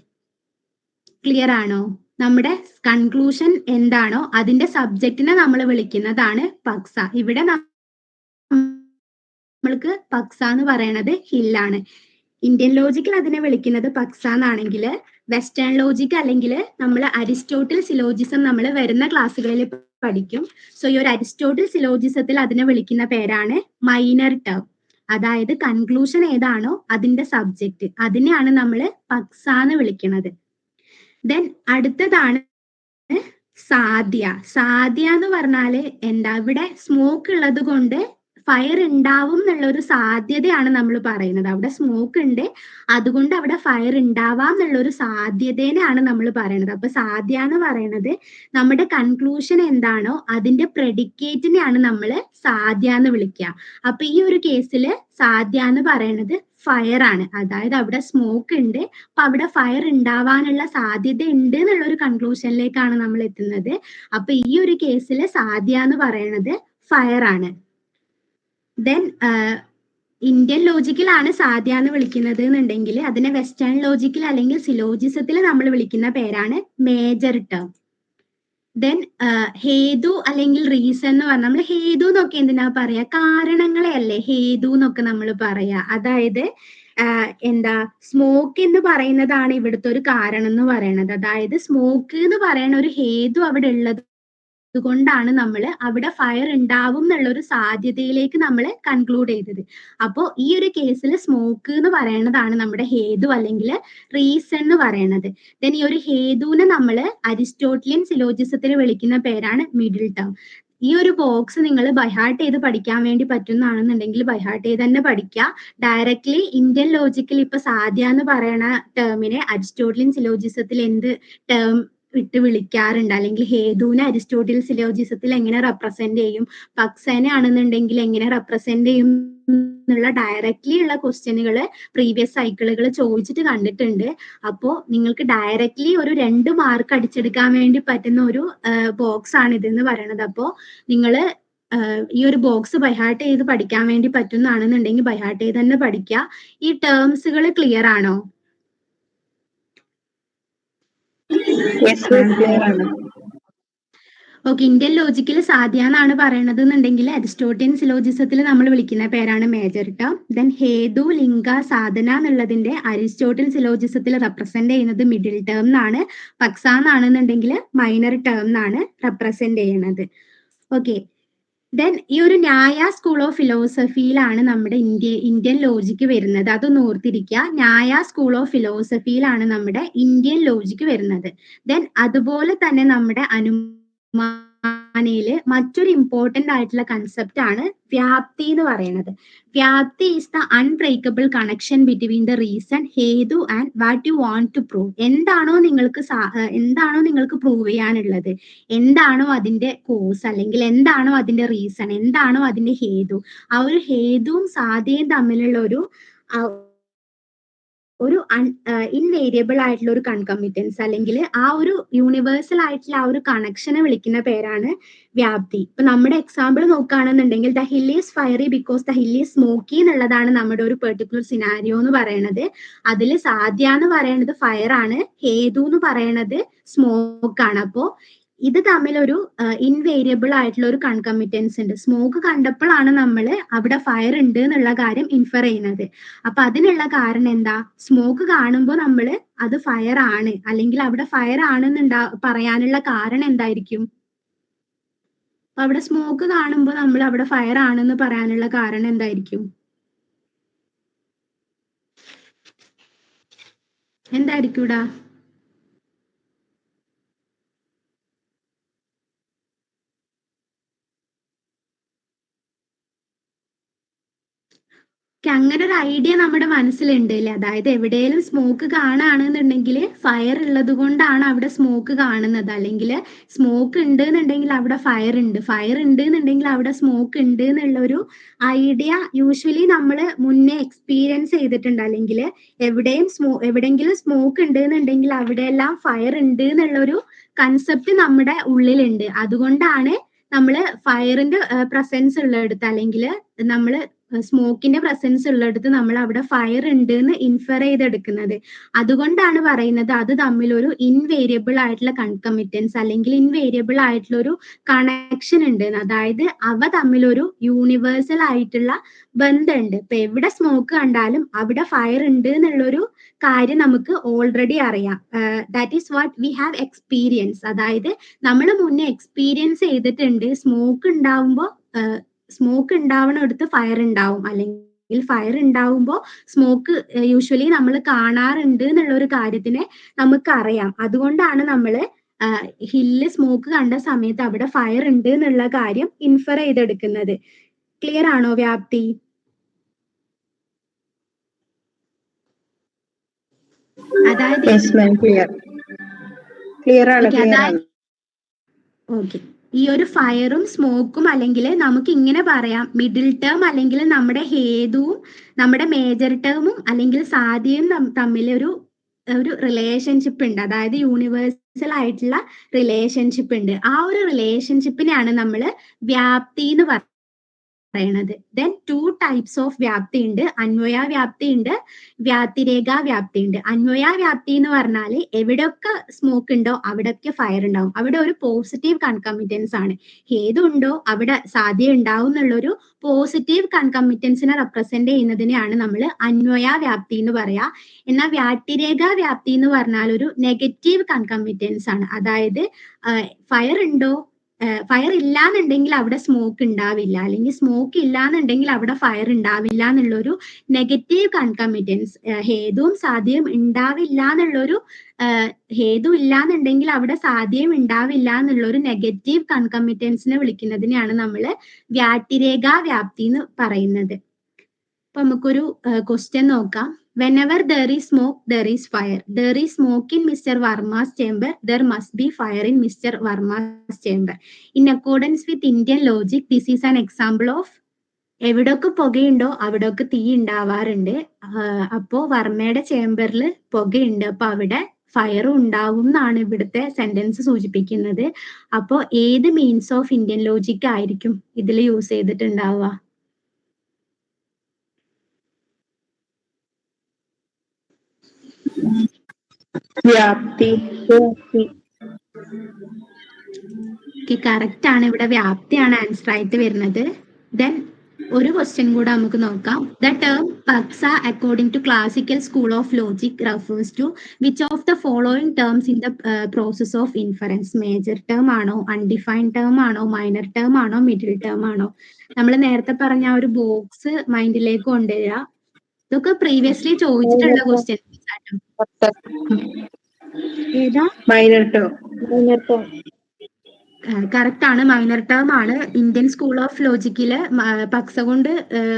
ക്ലിയർ ആണോ? നമ്മുടെ കൺക്ലൂഷൻ എന്താണോ അതിന്റെ സബ്ജക്റ്റിനെ നമ്മൾ വിളിക്കുന്നതാണ് പക്സ. ഇവിടെ നമ്മൾക്ക് പക്സ എന്ന് പറയുന്നത് ഹില്ലാണ്. ഇന്ത്യൻ ലോജിക്കിൽ അതിനെ വിളിക്കുന്നത് പക്സ എന്നാണെങ്കിൽ വെസ്റ്റേൺ ലോജിക് അല്ലെങ്കിൽ നമ്മൾ അരിസ്റ്റോട്ടിൽ സിലോജിസം നമ്മൾ വരുന്ന ക്ലാസ്സുകളിൽ പഠിക്കും. സോ ഈ ഒരു അരിസ്റ്റോട്ടിൽ സിലോജിസത്തിൽ അതിനെ വിളിക്കുന്ന പേരാണ് മൈനർ ടേം. അതായത് കൺക്ലൂഷൻ ഏതാണോ അതിന്റെ സബ്ജക്റ്റ്, അതിനെയാണ് നമ്മൾ പക്സ എന്ന് വിളിക്കുന്നത്. ദെൻ അടുത്തതാണ് സാധ്യ. സാധ്യ എന്ന് പറഞ്ഞാല് എന്താ? ഇവിടെ സ്മോക്ക് ഉള്ളത് കൊണ്ട് ഫയർ ഉണ്ടാവും എന്നുള്ള ഒരു സാധ്യതയാണ് നമ്മൾ പറയുന്നത്. അവിടെ സ്മോക്ക് ഉണ്ട്, അതുകൊണ്ട് അവിടെ ഫയർ ഉണ്ടാവാം എന്നുള്ള ഒരു സാധ്യതേനെയാണ് നമ്മൾ പറയുന്നത്. അപ്പൊ സാധ്യ എന്ന് പറയുന്നത് നമ്മുടെ കൺക്ലൂഷൻ എന്താണോ അതിന്റെ പ്രെഡിക്കേറ്റിനെയാണ് നമ്മൾ സാധ്യ എന്ന് വിളിക്കുക. അപ്പൊ ഈ ഒരു കേസിൽ സാധ്യ എന്ന് പറയുന്നത് ഫയർ ആണ്. അതായത് അവിടെ സ്മോക്ക് ഉണ്ട്, അപ്പൊ അവിടെ ഫയർ ഉണ്ടാവാനുള്ള സാധ്യത ഉണ്ട് എന്നുള്ള ഒരു കൺക്ലൂഷനിലേക്കാണ് നമ്മൾ എത്തുന്നത്. അപ്പൊ ഈ ഒരു കേസിൽ സാധ്യ എന്ന് പറയുന്നത് ഫയർ ആണ്. ദെൻ ഇന്ത്യൻ ലോജിക്കിലാണ് സാധ്യ എന്ന് വിളിക്കുന്നത് എന്നുണ്ടെങ്കിൽ അതിനെ വെസ്റ്റേൺ ലോജിക്കിൽ അല്ലെങ്കിൽ സിലോജിസത്തിൽ നമ്മൾ വിളിക്കുന്ന പേരാണ് മേജർ ടേം. ദെൻ ഹേതു അല്ലെങ്കിൽ റീസൺ എന്ന് പറഞ്ഞാൽ നമ്മൾ ഹേതു എന്നൊക്കെ എന്തിനാ പറയാ? കാരണങ്ങളെ അല്ലേ ഹേതു എന്നൊക്കെ നമ്മൾ പറയാ. അതായത് എന്താ സ്മോക്ക് എന്ന് പറയുന്നതാണ് ഇവിടുത്തെ ഒരു കാരണം എന്ന് പറയുന്നത്. അതായത് സ്മോക്ക് എന്ന് പറയുന്ന ഒരു ഹേതു അവിടെ ഉള്ളത് അതുകൊണ്ടാണ് നമ്മൾ അവിടെ ഫയർ ഉണ്ടാവും എന്നുള്ള ഒരു സാധ്യതയിലേക്ക് നമ്മൾ കൺക്ലൂഡ് ചെയ്തത്. അപ്പോൾ ഈ ഒരു കേസിൽ സ്മോക്ക് എന്ന് പറയുന്നതാണ് നമ്മുടെ ഹേതു അല്ലെങ്കിൽ റീസൺ എന്ന് പറയുന്നത്. ദെൻ ഈ ഒരു ഹേതുവിനെ നമ്മൾ അരിസ്റ്റോട്ടിലിയൻ സിലോജിസത്തിൽ വിളിക്കുന്ന പേരാണ് മിഡിൽ ടേം. ഈ ഒരു ബോക്സ് നിങ്ങൾ ബൈഹാർട്ട് ചെയ്ത് പഠിക്കാൻ വേണ്ടി പറ്റുന്നതാണെന്നുണ്ടെങ്കിൽ ബൈഹാർട്ട് ചെയ്ത് തന്നെ പഠിക്കുക. ഡയറക്ട്ലി ഇന്ത്യൻ ലോജിക്കിൽ ഇപ്പൊ സാധ്യ എന്ന് പറയുന്ന ടേമിനെ അരിസ്റ്റോട്ടിലിയൻ സിലോജിസത്തിൽ എന്ത് ടേം ഇട്ട് വിളിക്കാറുണ്ട്, അല്ലെങ്കിൽ ഹേതുവിനെ അരിസ്റ്റോട്ടിൽ സിലോജിസത്തിൽ എങ്ങനെ റെപ്രസെന്റ് ചെയ്യും, പക്സേനെ ആണെന്നുണ്ടെങ്കിൽ എങ്ങനെ റെപ്രസെന്റ് ചെയ്യും എന്നുള്ള ഡയറക്ട്ലി ഉള്ള ക്വസ്റ്റ്യനുകൾ പ്രീവിയസ് സൈക്കിളുകൾ ചോദിച്ചിട്ട് കണ്ടിട്ടുണ്ട്. അപ്പോൾ നിങ്ങൾക്ക് ഡയറക്ട്ലി ഒരു 2 മാർക്ക് അടിച്ചെടുക്കാൻ വേണ്ടി പറ്റുന്ന ഒരു ബോക്സ് ആണ് ഇതെന്ന് പറയുന്നത്. അപ്പോൾ നിങ്ങൾ ഈ ഒരു ബോക്സ് ബൈഹാർട്ട് ചെയ്ത് പഠിക്കാൻ വേണ്ടി പറ്റുന്നതാണെന്നുണ്ടെങ്കിൽ ബൈഹാർട്ട് ചെയ്ത് തന്നെ പഠിക്കുക. ഈ ടേംസുകൾ ക്ലിയർ ആണോ? ഓക്കെ, ഇന്ത്യൻ ലോജിക്കിൽ സാധ്യ എന്നാണ് പറയണത് എന്നുണ്ടെങ്കിൽ അരിസ്റ്റോട്ടിയൻ സിലോജിസത്തിൽ നമ്മൾ വിളിക്കുന്ന പേരാണ് മേജർ ടേം. ദെൻ ഹേതു, ലിംഗ, സാധന എന്നുള്ളതിന്റെ അരിസ്റ്റോട്ടിൽ സിലോജിസത്തിൽ റെപ്രസെന്റ് ചെയ്യുന്നത് മിഡിൽ ടേം എന്നാണ്. പക്സ എന്നാണെന്നുണ്ടെങ്കിൽ മൈനർ ടേം എന്നാണ് റെപ്രസെന്റ് ചെയ്യുന്നത്. ഓക്കെ, ദെൻ ഈ ഒരു ന്യായ സ്കൂൾ ഓഫ് ഫിലോസഫിയിലാണ് നമ്മുടെ ഇന്ത്യൻ ലോജിക്ക് വരുന്നത്. അതൊന്ന് ഓർത്തിരിക്കുക. ന്യായ സ്കൂൾ ഓഫ് ഫിലോസഫിയിലാണ് നമ്മുടെ ഇന്ത്യൻ ലോജിക്ക് വരുന്നത്. ദെൻ അതുപോലെ തന്നെ നമ്മുടെ അനുമാനയില് മറ്റൊരു ഇമ്പോർട്ടന്റ് ആയിട്ടുള്ള കൺസെപ്റ്റ് ആണ് വ്യാപ്തി എന്ന് പറയുന്നത്. വ്യാപ്തി is the unbreakable connection between the reason, ഹേതു and what you want to prove. എന്താണോ നിങ്ങൾക്ക് പ്രൂവ് ചെയ്യാനുള്ളത്, എന്താണോ അതിന്റെ കോസ്, അല്ലെങ്കിൽ എന്താണോ അതിന്റെ റീസൺ, എന്താണോ അതിന്റെ ഹേതു, ആ ഒരു ഹേതുവും സാധ്യയും തമ്മിലുള്ള ഒരു ഇൻവേരിയബിൾ ആയിട്ടുള്ള ഒരു കൺകമ്മിറ്റൻസ്, അല്ലെങ്കിൽ ആ ഒരു യൂണിവേഴ്സൽ ആയിട്ടുള്ള ആ ഒരു കണക്ഷനെ വിളിക്കുന്ന പേരാണ് വ്യാപ്തി. ഇപ്പൊ നമ്മുടെ എക്സാമ്പിൾ നോക്കുകയാണെന്നുണ്ടെങ്കിൽ the hill is fiery because the hill is smoky എന്നുള്ളതാണ് നമ്മുടെ ഒരു പെർട്ടിക്കുലർ സിനാരിയോ എന്ന് പറയുന്നത്. അതിൽ സാധ്യ എന്ന് പറയുന്നത് ഫയർ ആണ്, ഹേതു എന്ന് പറയുന്നത് സ്മോക്ക് ആണ്. അപ്പോ ഇത് തമ്മിലൊരു ഇൻവേരിയബിൾ ആയിട്ടുള്ള ഒരു കൺകമ്മിറ്റൻസ് ഉണ്ട്. സ്മോക്ക് കണ്ടപ്പോഴാണ് നമ്മൾ അവിടെ ഫയർ ഉണ്ട് എന്നുള്ള കാര്യം ഇൻഫർ ചെയ്യുന്നത്. അപ്പൊ അതിനുള്ള കാരണം എന്താ? സ്മോക്ക് കാണുമ്പോൾ നമ്മൾ അത് ഫയർ ആണ്, അല്ലെങ്കിൽ അവിടെ ഫയർ ആണെന്ന് പറയാനുള്ള കാരണം എന്തായിരിക്കും? അപ്പൊ അവിടെ സ്മോക്ക് കാണുമ്പോൾ നമ്മൾ അവിടെ ഫയർ ആണെന്ന് പറയാനുള്ള കാരണം എന്തായിരിക്കും? എന്തായിരിക്കൂടാ? അങ്ങനെ ഒരു ഐഡിയ നമ്മുടെ മനസ്സിലുണ്ട് അല്ലേ? അതായത് എവിടെയെങ്കിലും സ്മോക്ക് കാണുകയാണെന്നുണ്ടെങ്കിൽ ഫയർ ഉള്ളത് കൊണ്ടാണ് അവിടെ സ്മോക്ക് കാണുന്നത്, അല്ലെങ്കിൽ സ്മോക്ക് ഉണ്ട് എന്നുണ്ടെങ്കിൽ അവിടെ ഫയർ ഉണ്ട്, ഫയർ ഉണ്ട് എന്നുണ്ടെങ്കിൽ അവിടെ സ്മോക്ക് ഉണ്ട് എന്നുള്ള ഒരു ഐഡിയ യൂഷ്വലി നമ്മൾ മുന്നേ എക്സ്പീരിയൻസ് ചെയ്തിട്ടുണ്ട്. അല്ലെങ്കിൽ എവിടെയെങ്കിലും സ്മോക്ക് ഉണ്ട് എന്നുണ്ടെങ്കിൽ അവിടെയെല്ലാം ഫയർ ഉണ്ട് എന്നുള്ള ഒരു കൺസെപ്റ്റ് നമ്മുടെ ഉള്ളിലുണ്ട്. അതുകൊണ്ടാണ് നമ്മൾ ഫയറിന്റെ പ്രസൻസ് ഉള്ളിടത്ത്, അല്ലെങ്കിൽ നമ്മൾ സ്മോക്കിന്റെ പ്രസൻസ് ഉള്ളിടത്ത് നമ്മൾ അവിടെ ഫയർ ഉണ്ട് എന്ന് ഇൻഫർ ചെയ്തെടുക്കുന്നത്. അതുകൊണ്ടാണ് പറയുന്നത് അത് തമ്മിൽ ഒരു ഇൻവേരിയബിൾ ആയിട്ടുള്ള കൺകമ്മിറ്റൻസ്, അല്ലെങ്കിൽ ഇൻവേരിയബിൾ ആയിട്ടുള്ള ഒരു കണക്ഷൻ ഉണ്ട്. അതായത് അവ തമ്മിലൊരു യൂണിവേഴ്സൽ ആയിട്ടുള്ള ബന്ധമുണ്ട്. ഇപ്പൊ എവിടെ സ്മോക്ക് കണ്ടാലും അവിടെ ഫയർ ഉണ്ട് എന്നുള്ളൊരു കാര്യം നമുക്ക് ഓൾറെഡി അറിയാം. That is what we have experience. അതായത് നമ്മൾ മുന്നേ എക്സ്പീരിയൻസ് ചെയ്തിട്ടുണ്ട് സ്മോക്ക് ഉണ്ടാവണടുത്ത് ഫയർ ഉണ്ടാവും, അല്ലെങ്കിൽ ഫയർ ഉണ്ടാവുമ്പോൾ സ്മോക്ക് യൂഷ്വലി നമ്മൾ കാണാറുണ്ട് എന്നുള്ള ഒരു കാര്യത്തിനെ നമുക്കറിയാം. അതുകൊണ്ടാണ് നമ്മൾ ഹില്ല് സ്മോക്ക് കണ്ട സമയത്ത് അവിടെ ഫയർ ഉണ്ട് എന്നുള്ള കാര്യം ഇൻഫർ ചെയ്തെടുക്കുന്നത്. ക്ലിയർ ആണോ വ്യാപ്തി? അതായത് ഓക്കെ, ഈ ഒരു ഫയറും സ്മോക്കും, അല്ലെങ്കിൽ നമുക്ക് ഇങ്ങനെ പറയാം, മിഡിൽ ടേം അല്ലെങ്കിൽ നമ്മുടെ ഹേതുവും നമ്മുടെ മേജർ ടേമും അല്ലെങ്കിൽ സാധ്യയും തമ്മിൽ ഒരു റിലേഷൻഷിപ്പ് ഉണ്ട്. അതായത് യൂണിവേഴ്സൽ ആയിട്ടുള്ള റിലേഷൻഷിപ്പ് ഉണ്ട്. ആ ഒരു റിലേഷൻഷിപ്പിനെയാണ് നമ്മൾ വ്യാപ്തി എന്ന് പറയണത്. ദെൻ 2 ടൈപ്സ് ഓഫ് വ്യാപ്തി ഉണ്ട്. അന്വയ വ്യാപ്തി ഉണ്ട്, വ്യാതിരേഖ വ്യാപ്തി ഉണ്ട്. അന്വയ വ്യാപ്തി എന്ന് പറഞ്ഞാൽ എവിടെയൊക്കെ സ്മോക്ക് ഉണ്ടോ അവിടെയൊക്കെ ഫയർ ഉണ്ടാവും. അവിടെ ഒരു പോസിറ്റീവ് കൺകമ്മിറ്റൻസ് ആണ്. ഏതുണ്ടോ അവിടെ സാധ്യത ഉണ്ടാവും എന്നുള്ളൊരു പോസിറ്റീവ് കൺകമ്മിറ്റൻസിനെ റെപ്രസെന്റ് ചെയ്യുന്നതിനെയാണ് നമ്മൾ അന്വയ വ്യാപ്തി എന്ന് പറയാ. എന്നാൽ വ്യാതിരേഖ വ്യാപ്തി എന്ന് പറഞ്ഞാൽ ഒരു നെഗറ്റീവ് കൺകമ്മിറ്റൻസ് ആണ്. അതായത് ഫയർ ഉണ്ടോ, ഫയർ ഇല്ലാന്നുണ്ടെങ്കിൽ അവിടെ സ്മോക്ക് ഉണ്ടാവില്ല, അല്ലെങ്കിൽ സ്മോക്ക് ഇല്ലാന്നുണ്ടെങ്കിൽ അവിടെ ഫയർ ഉണ്ടാവില്ല എന്നുള്ളൊരു നെഗറ്റീവ് കൺകമ്മിറ്റൻസ്. ഹേതുവും സാധ്യയും ഉണ്ടാവില്ല എന്നുള്ളൊരു ഹേതു ഇല്ലാന്നുണ്ടെങ്കിൽ അവിടെ സാധ്യയും ഉണ്ടാവില്ല എന്നുള്ളൊരു നെഗറ്റീവ് കൺകമ്മിറ്റൻസിനെ വിളിക്കുന്നതിനെയാണ് നമ്മൾ വ്യാതിരേഖ വ്യാപ്തി എന്ന് പറയുന്നത്. അപ്പൊ നമുക്കൊരു ക്വസ്റ്റ്യൻ നോക്കാം. Whenever there is smoke, there is fire. There is smoke in Mr. Verma's chamber. There must be fire in Mr. Verma's chamber. In accordance with Indian logic, this is an example of എവിടെയൊക്കെ പുകയുണ്ടോ അവിടെയൊക്കെ തീ ഉണ്ടാവാറുണ്ട്. അപ്പോ വർമ്മയുടെ ചേംബറിൽ പുകയുണ്ട്, അപ്പൊ അവിടെ ഫയറും ഉണ്ടാവും എന്നാണ് ഇവിടുത്തെ സെന്റൻസ് സൂചിപ്പിക്കുന്നത്. അപ്പോ ഏത് മീൻസ് ഓഫ് ഇന്ത്യൻ ലോജിക് ആയിരിക്കും ഇതിൽ യൂസ് ചെയ്തിട്ടുണ്ടാവുക? വ്യാപ്തി. കറക്റ്റ് ആണ്. ഇവിടെ വ്യാപ്തിയാണ് ആൻസർ ആയിട്ട് വരുന്നത്. ദെൻ ഒരു ക്വസ്റ്റ്യൻ കൂടെ നമുക്ക് നോക്കാം. ദ ടേം പക്സ according to classical school of logic refers to which of the following terms in the process of inference? Major term ആണോ, അൺഡിഫൈൻഡ് ടേം ആണോ, മൈനർ ടേം ആണോ, മിഡിൽ ടേം ആണോ? നമ്മൾ നേരത്തെ പറഞ്ഞ ആ ഒരു ബോക്സ് മൈൻഡിലേക്ക് കൊണ്ടുവരിക. ഇതൊക്കെ പ്രീവിയസ്ലി ചോദിച്ചിട്ടുള്ള ക്വസ്റ്റ്യൻസ് ആട്ടോ. ഏതാ? Minor term. കറക്റ്റ് ആണ്, മൈനർ ടേം ആണ്. ഇന്ത്യൻ സ്കൂൾ ഓഫ് ലോജിക്കില് പക്സ കൊണ്ട്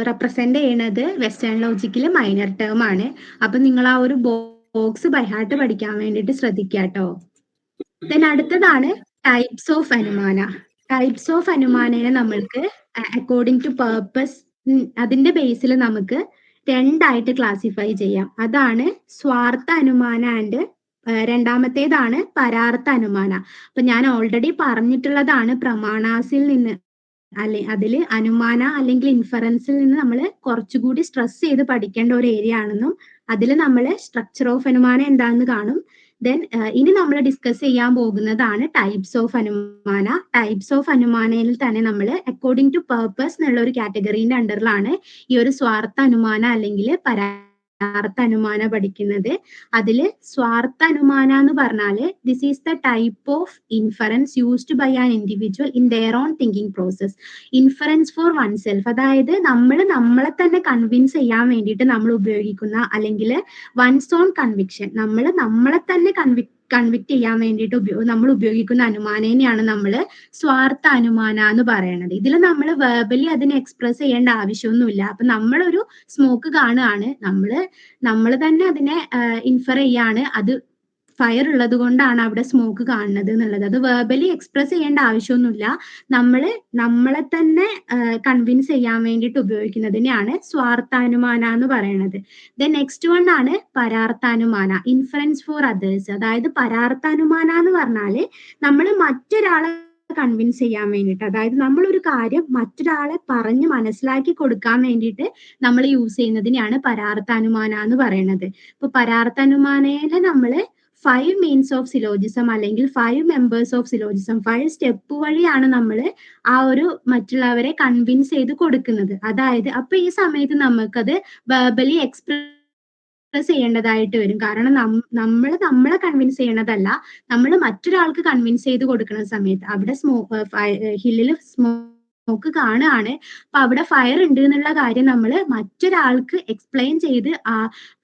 റെപ്രസെന്റ് ചെയ്യണത് വെസ്റ്റേൺ ലോജിക്കില് മൈനർ ടേം ആണ്. അപ്പൊ നിങ്ങൾ ആ ഒരു ബോക്സ് ബൈഹാർട്ട് പഠിക്കാൻ വേണ്ടിയിട്ട് ശ്രദ്ധിക്കാട്ടോ. ദെൻ അടുത്തതാണ് ടൈപ്സ് ഓഫ് അനുമാന. ടൈപ്സ് ഓഫ് അനുമാനയെ നമ്മൾക്ക് അക്കോർഡിംഗ് ടു പേർപ്പസ് അതിന്റെ ബേസിൽ നമുക്ക് രണ്ടായിട്ട് ക്ലാസിഫൈ ചെയ്യാം. അതാണ് സ്വാർത്ഥ അനുമാന ആൻഡ് രണ്ടാമത്തേതാണ് പരാർത്ഥ അനുമാന. അപ്പൊ ഞാൻ ഓൾറെഡി പറഞ്ഞിട്ടുള്ളതാണ് പ്രമാണാസിൽ നിന്ന് അതില് അനുമാന അല്ലെങ്കിൽ ഇൻഫറൻസിൽ നിന്ന് നമ്മൾ കുറച്ചുകൂടി സ്ട്രെസ് ചെയ്ത് പഠിക്കേണ്ട ഒരു ഏരിയ ആണെന്നും അതിൽ നമ്മൾ സ്ട്രക്ചർ ഓഫ് അനുമാന എന്താണെന്ന് കാണും. ദെൻ ഇനി നമ്മൾ ഡിസ്കസ് ചെയ്യാൻ പോകുന്നതാണ് ടൈപ്സ് ഓഫ് അനുമാന. ടൈപ്സ് ഓഫ് അനുമാനയിൽ തന്നെ നമ്മൾ അക്കോർഡിംഗ് ടു പേർപ്പസ് എന്നുള്ള ഒരു കാറ്റഗറീന്റെ അണ്ടറിലാണ് ഈ ഒരു സ്വാർത്ഥ അനുമാന അല്ലെങ്കിൽ പരാർത്ഥ അനുമാന പഠിക്കുന്നത്. അതില് സ്വാർത്ഥ അനുമാന എന്ന് പറഞ്ഞാല് this is the type of inference used by an individual in their own thinking process. Inference for oneself, അതായത് നമ്മളെ തന്നെ കൺവിൻസ് ചെയ്യാൻ വേണ്ടിയിട്ട് നമ്മൾ ഉപയോഗിക്കുന്ന അല്ലെങ്കിൽ വൺസ് ഓൺ കൺവിക്ഷൻ, നമ്മളെ തന്നെ കൺവിക്ട് ചെയ്യാൻ വേണ്ടിയിട്ട് നമ്മൾ ഉപയോഗിക്കുന്ന അനുമാനേനെയാണ് നമ്മൾ സ്വാർത്ഥ അനുമാന എന്ന് പറയുന്നത്. ഇതിൽ നമ്മൾ വെർബലി അതിനെ എക്സ്പ്രസ് ചെയ്യേണ്ട ആവശ്യമൊന്നുമില്ല. അപ്പൊ നമ്മളൊരു സ്മോക്ക് കാണുകയാണ്, നമ്മൾ തന്നെ അതിനെ ഇൻഫർ ചെയ്യാണ് അത് ഫയർ ഉള്ളത് കൊണ്ടാണ് അവിടെ സ്മോക്ക് കാണുന്നത് എന്നുള്ളത്. അത് വെർബലി എക്സ്പ്രസ് ചെയ്യേണ്ട ആവശ്യമൊന്നുമില്ല. നമ്മളെ തന്നെ കൺവിൻസ് ചെയ്യാൻ വേണ്ടിയിട്ട് ഉപയോഗിക്കുന്നതിനെയാണ് സ്വാർത്ഥാനുമാന എന്ന് പറയുന്നത്. ദെൻ നെക്സ്റ്റ് വൺ ആണ് പരാർത്ഥാനുമാന, ഇൻഫറൻസ് ഫോർ അതേഴ്സ്. അതായത് പരാർത്ഥാനുമാന എന്ന് പറഞ്ഞാല് നമ്മൾ മറ്റൊരാളെ കൺവിൻസ് ചെയ്യാൻ വേണ്ടിയിട്ട്, അതായത് നമ്മളൊരു കാര്യം മറ്റൊരാളെ പറഞ്ഞ് മനസ്സിലാക്കി കൊടുക്കാൻ വേണ്ടിയിട്ട് നമ്മൾ യൂസ് ചെയ്യുന്നതിനെയാണ് പരാർത്ഥാനുമാന എന്ന് പറയുന്നത്. ഇപ്പൊ പരാർത്ഥാനുമാനയില് നമ്മള് 5 മീൻസ് ഓഫ് സിലോജിസം അല്ലെങ്കിൽ 5 മെമ്പേഴ്സ് ഓഫ് സിലോജിസം, 5 സ്റ്റെപ്പ് വഴിയാണ് നമ്മൾ ആ ഒരു മറ്റുള്ളവരെ കൺവിൻസ് ചെയ്ത് കൊടുക്കുന്നത്. അതായത് അപ്പൊ ഈ സമയത്ത് നമുക്കത് വെർബലി എക്സ്പ്രസ് ചെയ്യേണ്ടതായിട്ട് വരും. കാരണം നമ്മളെ കൺവിൻസ് ചെയ്യണതല്ല, നമ്മൾ മറ്റൊരാൾക്ക് കൺവിൻസ് ചെയ്ത് കൊടുക്കുന്ന സമയത്ത് അവിടെ ഹില്ലിൽ സ്മോക്ക് കാണുകയാണ്, അപ്പൊ അവിടെ ഫയർ ഉണ്ട് എന്നുള്ള കാര്യം നമ്മൾ മറ്റൊരാൾക്ക് എക്സ്പ്ലെയിൻ ചെയ്ത്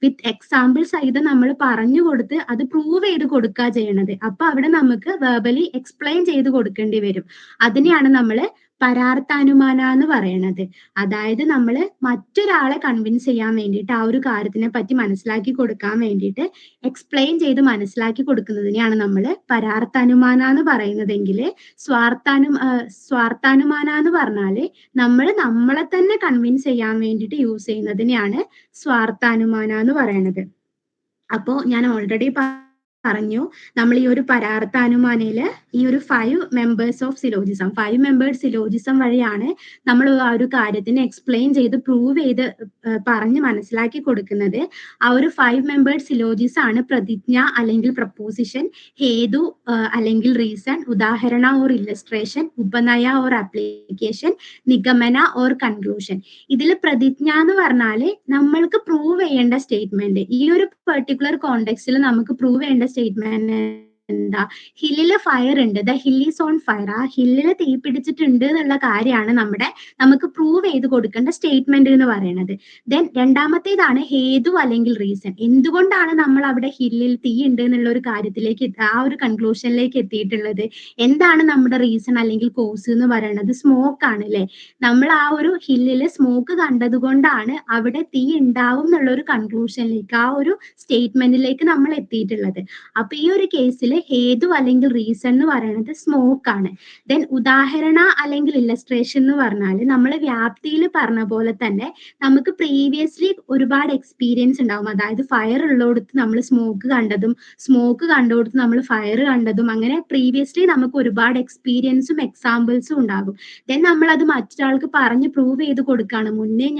വിത്ത് എക്സാമ്പിൾ സഹിതം നമ്മൾ പറഞ്ഞു കൊടുത്ത് അത് പ്രൂവ് ചെയ്ത് കൊടുക്കുക ചെയ്യണത്. അപ്പൊ അവിടെ നമുക്ക് വെർബലി എക്സ്പ്ലെയിൻ ചെയ്ത് കൊടുക്കേണ്ടി വരും. അതിനെയാണ് നമ്മൾ പരാർത്ഥാനുമാന എന്ന് പറയണത്. അതായത് നമ്മൾ മറ്റൊരാളെ കൺവിൻസ് ചെയ്യാൻ വേണ്ടിയിട്ട് ആ ഒരു കാര്യത്തിനെ പറ്റി മനസ്സിലാക്കി കൊടുക്കാൻ വേണ്ടിയിട്ട് എക്സ്പ്ലെയിൻ ചെയ്ത് മനസ്സിലാക്കി കൊടുക്കുന്നതിനെയാണ് നമ്മൾ പരാർത്ഥാനുമാന എന്ന് പറയുന്നതെങ്കിൽ, സ്വാർത്ഥാനുമാന എന്ന് പറഞ്ഞാല് നമ്മളെ തന്നെ കൺവിൻസ് ചെയ്യാൻ വേണ്ടിയിട്ട് യൂസ് ചെയ്യുന്നതിനെയാണ് സ്വാർത്ഥാനുമാന എന്ന് പറയുന്നത്. അപ്പോ ഞാൻ ഓൾറെഡി പറഞ്ഞു, നമ്മൾ ഈ ഒരു പരാർത്ഥാനുമാനയില് ഈ ഒരു 5 members of syllogism, 5 members syllogism വഴിയാണ് നമ്മൾ ആ ഒരു കാര്യത്തിനെ എക്സ്പ്ലെയിൻ ചെയ്ത് പ്രൂവ് ചെയ്ത് പറഞ്ഞ് മനസ്സിലാക്കി കൊടുക്കുന്നത്. ആ ഒരു 5 മെമ്പേഴ്സ് സിലോജിസം ആണ് പ്രതിജ്ഞ അല്ലെങ്കിൽ പ്രപ്പോസിഷൻ, ഹേതു അല്ലെങ്കിൽ റീസൺ, ഉദാഹരണ ഓർ ഇല്ലസ്ട്രേഷൻ, ഉപനയ ഓർ ആപ്ലിക്കേഷൻ, നിഗമന ഓർ കൺക്ലൂഷൻ. ഇതിൽ പ്രതിജ്ഞ എന്ന് പറഞ്ഞാല് നമ്മൾക്ക് പ്രൂവ് ചെയ്യേണ്ട സ്റ്റേറ്റ്മെന്റ്. ഈ ഒരു പെർട്ടിക്കുലർ കോണ്ടെക്സ്റ്റിൽ നമുക്ക് പ്രൂവ് ചെയ്യേണ്ട സ്റ്റേറ്റ്മെന്റ് എന്താ? ഹില്ലില് ഫയർ ഉണ്ട്, the hill is on fire. ആ ഹില്ലില് തീ പിടിച്ചിട്ടുണ്ട് എന്നുള്ള കാര്യമാണ് നമുക്ക് പ്രൂവ് ചെയ്ത് കൊടുക്കേണ്ട സ്റ്റേറ്റ്മെന്റ് എന്ന് പറയുന്നത്. ദെൻ രണ്ടാമത്തേതാണ് ഹേതു അല്ലെങ്കിൽ റീസൺ. എന്തുകൊണ്ടാണ് നമ്മൾ അവിടെ ഹില്ലിൽ തീ ഉണ്ട് എന്നുള്ള ഒരു കാര്യത്തിലേക്ക് ആ ഒരു കൺക്ലൂഷനിലേക്ക് എത്തിയിട്ടുള്ളത്? എന്താണ് നമ്മുടെ റീസൺ അല്ലെങ്കിൽ കോസ് എന്ന് പറയുന്നത്? സ്മോക്ക് ആണ് അല്ലെ. നമ്മൾ ആ ഒരു ഹില്ലില് സ്മോക്ക് കണ്ടത് കൊണ്ടാണ് അവിടെ തീ ഉണ്ടാവും എന്നുള്ള ഒരു കൺക്ലൂഷനിലേക്ക്, ആ ഒരു സ്റ്റേറ്റ്മെന്റിലേക്ക് നമ്മൾ എത്തിയിട്ടുള്ളത്. അപ്പൊ ഈ ഒരു കേസിൽ ഹേതു അല്ലെങ്കിൽ റീസൺ എന്ന് പറയുന്നത് സ്മോക്ക് ആണ്. ദെൻ ഉദാഹരണ അല്ലെങ്കിൽ ഇല്ലസ്ട്രേഷൻ എന്ന് പറഞ്ഞാൽ നമ്മൾ വ്യാപ്തിയിൽ പറഞ്ഞ പോലെ തന്നെ നമുക്ക് പ്രീവിയസ്ലി ഒരുപാട് എക്സ്പീരിയൻസ് ഉണ്ടാവും. അതായത് ഫയർ ഉള്ളിടത്ത് നമ്മൾ സ്മോക്ക് കണ്ടതും, സ്മോക്ക് കണ്ടിടത്ത് നമ്മൾ ഫയർ കണ്ടതും, അങ്ങനെ പ്രീവിയസ്ലി നമുക്ക് ഒരുപാട് എക്സ്പീരിയൻസും എക്സാമ്പിൾസും ഉണ്ടാകും. ദെൻ നമ്മൾ അത് മറ്റൊരാൾക്ക് പറഞ്ഞ് പ്രൂവ് ചെയ്ത് കൊടുക്കുകയാണ്. മുന്നേ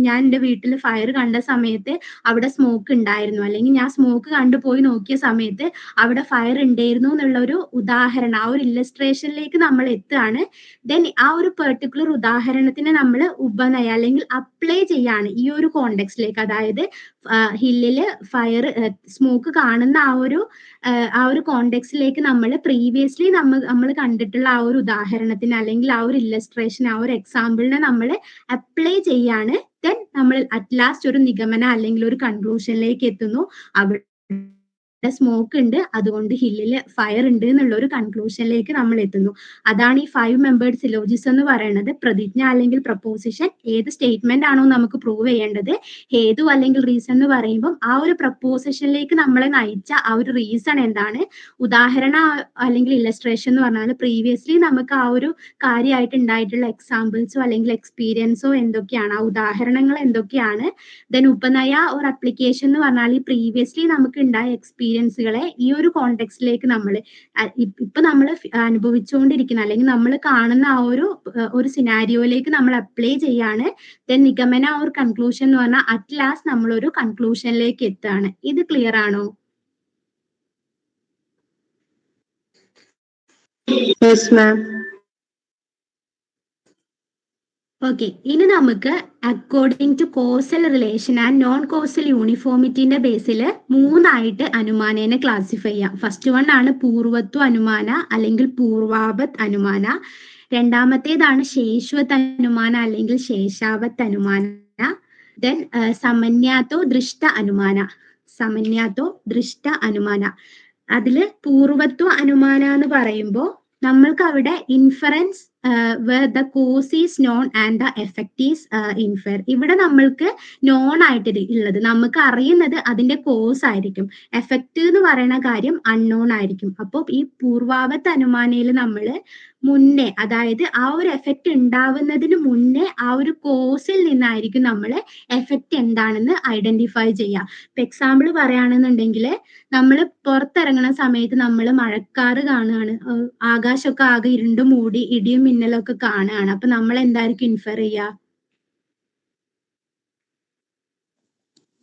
ഞാൻ എൻ്റെ വീട്ടിൽ ഫയർ കണ്ട സമയത്ത് അവിടെ സ്മോക്ക് ഉണ്ടായിരുന്നു, അല്ലെങ്കിൽ ഞാൻ സ്മോക്ക് കണ്ടുപോയി നോക്കിയ സമയത്ത് അവിടെ ഫയർ ഉണ്ടായിരുന്നു എന്നുള്ള ഒരു ഉദാഹരണം, ആ ഒരു ഇല്ലസ്ട്രേഷനിലേക്ക് നമ്മൾ എത്തുകയാണ്. ദെൻ ആ ഒരു പെർട്ടിക്കുലർ ഉദാഹരണത്തിന് നമ്മൾ ഉപനയ അല്ലെങ്കിൽ അപ്ലൈ ചെയ്യാണ് ഈ ഒരു കോണ്ടെക്സ്റ്റിലേക്ക്. അതായത് ഹില്ലിൽ ഫയർ സ്മോക്ക് കാണുന്ന ആ ഒരു കോണ്ടെക്സ്റ്റിലേക്ക് നമ്മൾ പ്രീവിയസ്ലി നമ്മൾ കണ്ടിട്ടുള്ള ആ ഒരു ഉദാഹരണത്തിന് അല്ലെങ്കിൽ ആ ഒരു ഇല്ലസ്ട്രേഷൻ, ആ ഒരു എക്സാമ്പിളിനെ നമ്മൾ അപ്ലൈ ചെയ്യാണ്. ദെൻ നമ്മൾ അറ്റ് ലാസ്റ്റ് ഒരു നിഗമനം അല്ലെങ്കിൽ ഒരു കൺക്ലൂഷനിലേക്ക് എത്തുന്നു. അവിടെ സ്മോക്ക് ഉണ്ട്, അതുകൊണ്ട് ഹില്ലിൽ ഫയർ ഉണ്ട് എന്നുള്ള ഒരു കൺക്ലൂഷനിലേക്ക് നമ്മൾ എത്തുന്നു. അതാണ് ഈ 5 മെമ്പേർഡ് സിലോജിസം എന്ന് പറയുന്നത്. പ്രതിജ്ഞ അല്ലെങ്കിൽ പ്രപ്പോസിഷൻ ഏത് സ്റ്റേറ്റ്മെന്റ് ആണോ നമുക്ക് പ്രൂവ് ചെയ്യേണ്ടത്, ഹേതു അല്ലെങ്കിൽ റീസൺ എന്ന് പറയുമ്പോൾ ആ ഒരു പ്രപ്പോസിഷനിലേക്ക് നമ്മളെ നയിച്ച ആ ഒരു റീസൺ എന്താണ്, ഉദാഹരണം അല്ലെങ്കിൽ ഇല്ലസ്ട്രേഷൻ എന്ന് പറഞ്ഞാൽ പ്രീവിയസ്ലി നമുക്ക് ആ ഒരു കാര്യമായിട്ട് ഉണ്ടായിട്ടുള്ള എക്സാമ്പിൾസോ അല്ലെങ്കിൽ എക്സ്പീരിയൻസോ എന്തൊക്കെയാണ്, ആ ഉദാഹരണങ്ങൾ എന്തൊക്കെയാണ്. ദെൻ ഉപനയ ഓർ അപ്ലിക്കേഷൻ എന്ന് പറഞ്ഞാൽ ഈ പ്രീവിയസ്ലി നമുക്ക് ഉണ്ടായ എക്സ്പീരിയൻസുകളെ ഈ ഒരു കോണ്ടെക്സ്റ്റിലേക്ക് നമ്മൾ ഇപ്പൊ നമ്മൾ അനുഭവിച്ചുകൊണ്ടിരിക്കുന്ന അല്ലെങ്കിൽ നമ്മൾ കാണുന്ന ആ ഒരു സിനാരിയോയിലേക്ക് നമ്മൾ അപ്ലൈ ചെയ്യാണ്. ദെൻ നിഗമന ഓർ കൺക്ലൂഷൻ എന്ന് പറഞ്ഞാൽ അറ്റ് ലാസ്റ്റ് നമ്മൾ ഒരു കൺക്ലൂഷനിലേക്ക് എത്താണ്. ഇത് ക്ലിയർ ആണോ? Yes, ma'am. ഓക്കെ, ഇനി നമുക്ക് according to causal relation and non causal യൂണിഫോമിറ്റിന്റെ ബേസിൽ 3ആയിട്ട് അനുമാനേനെ ക്ലാസിഫൈ ചെയ്യാം. ഫസ്റ്റ് വൺ ആണ് പൂർവത്വ അനുമാന അല്ലെങ്കിൽ പൂർവാപത് അനുമാന. രണ്ടാമത്തേതാണ് ശേശ്വത് അനുമാന അല്ലെങ്കിൽ ശേഷാവത് അനുമാന. ദെൻ സമന്യാത്തോ ദൃഷ്ട അനുമാന, സമന്യാത്തോ ദൃഷ്ട അനുമാന. അതില് പൂർവത്വ അനുമാന എന്ന് പറയുമ്പോൾ നമ്മൾക്ക് അവിടെ inference where the cause is known and the effect is inferred. ഇവിടെ നമ്മൾക്ക് നോൺ ആയിട്ട് ഉള്ളത്, നമുക്ക് അറിയുന്നത് അതിന്റെ കോസ് ആയിരിക്കും. എഫക്റ്റ് എന്ന് പറയുന്ന കാര്യം അൺനോൺ ആയിരിക്കും. അപ്പോൾ ഈ പൂർവാവത്ത് അനുമാനയിൽ നമ്മൾ മുന്നേ, അതായത് ആ ഒരു എഫക്റ്റ് ഉണ്ടാവുന്നതിന് മുന്നേ ആ ഒരു കോസിൽ നിന്നായിരിക്കും നമ്മൾ എഫക്റ്റ് എന്താണെന്ന് ഐഡന്റിഫൈ ചെയ്യുക. ഇപ്പൊ എക്സാമ്പിൾ പറയുകയാണെന്നുണ്ടെങ്കിൽ നമ്മൾ പുറത്തിറങ്ങുന്ന സമയത്ത് നമ്മൾ മഴക്കാറ് കാണുകയാണ്, ആകാശമൊക്കെ ആകെ ഇരുണ്ട് മൂടി ഇടിയും മിന്നലൊക്കെ കാണുകയാണ്. അപ്പൊ നമ്മൾ എന്തായിരിക്കും ഇൻഫർ ചെയ്യുക?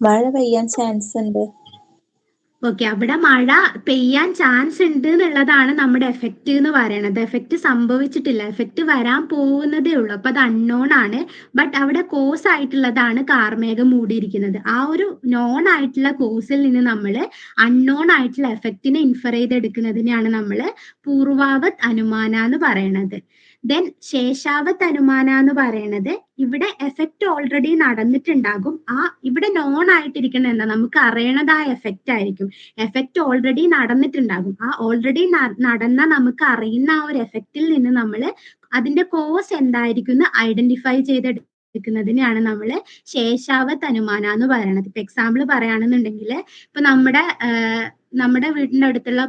മഴ പെയ്യാൻ ചാൻസ് ഉണ്ട്. ഓക്കെ, അവിടെ മഴ പെയ്യാൻ ചാൻസ് ഉണ്ട് എന്നുള്ളതാണ് നമ്മുടെ എഫക്റ്റ് എന്ന് പറയുന്നത്. എഫക്റ്റ് സംഭവിച്ചിട്ടില്ല, എഫക്റ്റ് വരാൻ പോകുന്നതേ ഉള്ളൂ. അപ്പൊ അത് അൺനോൺ ആണ്. ബട്ട് അവിടെ കോസ് ആയിട്ടുള്ളതാണ് കാർമേഘം മൂടിയിരിക്കുന്നത്. ആ ഒരു നോൺ ആയിട്ടുള്ള കോസിൽ നിന്ന് നമ്മൾ അൺനോൺ ആയിട്ടുള്ള എഫക്റ്റിനെ ഇൻഫർ ചെയ്തെടുക്കുന്നതിനെയാണ് നമ്മൾ പൂർവാവത് അനുമാന എന്ന് പറയുന്നത്. ദെൻ ശേഷാവത് അനുമാന എന്ന് പറയുന്നത് ഇവിടെ എഫക്റ്റ് ഓൾറെഡി നടന്നിട്ടുണ്ടാകും. ഇവിടെ നോൺ ആയിട്ടിരിക്കുന്ന എന്താ, നമുക്ക് അറിയണതായ എഫക്റ്റ് ആയിരിക്കും. എഫക്റ്റ് ഓൾറെഡി നടന്നിട്ടുണ്ടാകും. ആ ഓൾറെഡി നടന്ന നമുക്ക് അറിയുന്ന ആ ഒരു എഫക്റ്റിൽ നിന്ന് നമ്മൾ അതിന്റെ കോസ് എന്തായിരിക്കും എന്ന് ഐഡന്റിഫൈ ചെയ്തെടുക്കുന്നതിനെയാണ് നമ്മൾ ശേഷാവത് അനുമാന എന്ന് പറയുന്നത്. ഇപ്പൊ എക്സാമ്പിൾ പറയുകയാണെന്നുണ്ടെങ്കിൽ ഇപ്പൊ നമ്മുടെ വീടിന്റെ അടുത്തുള്ള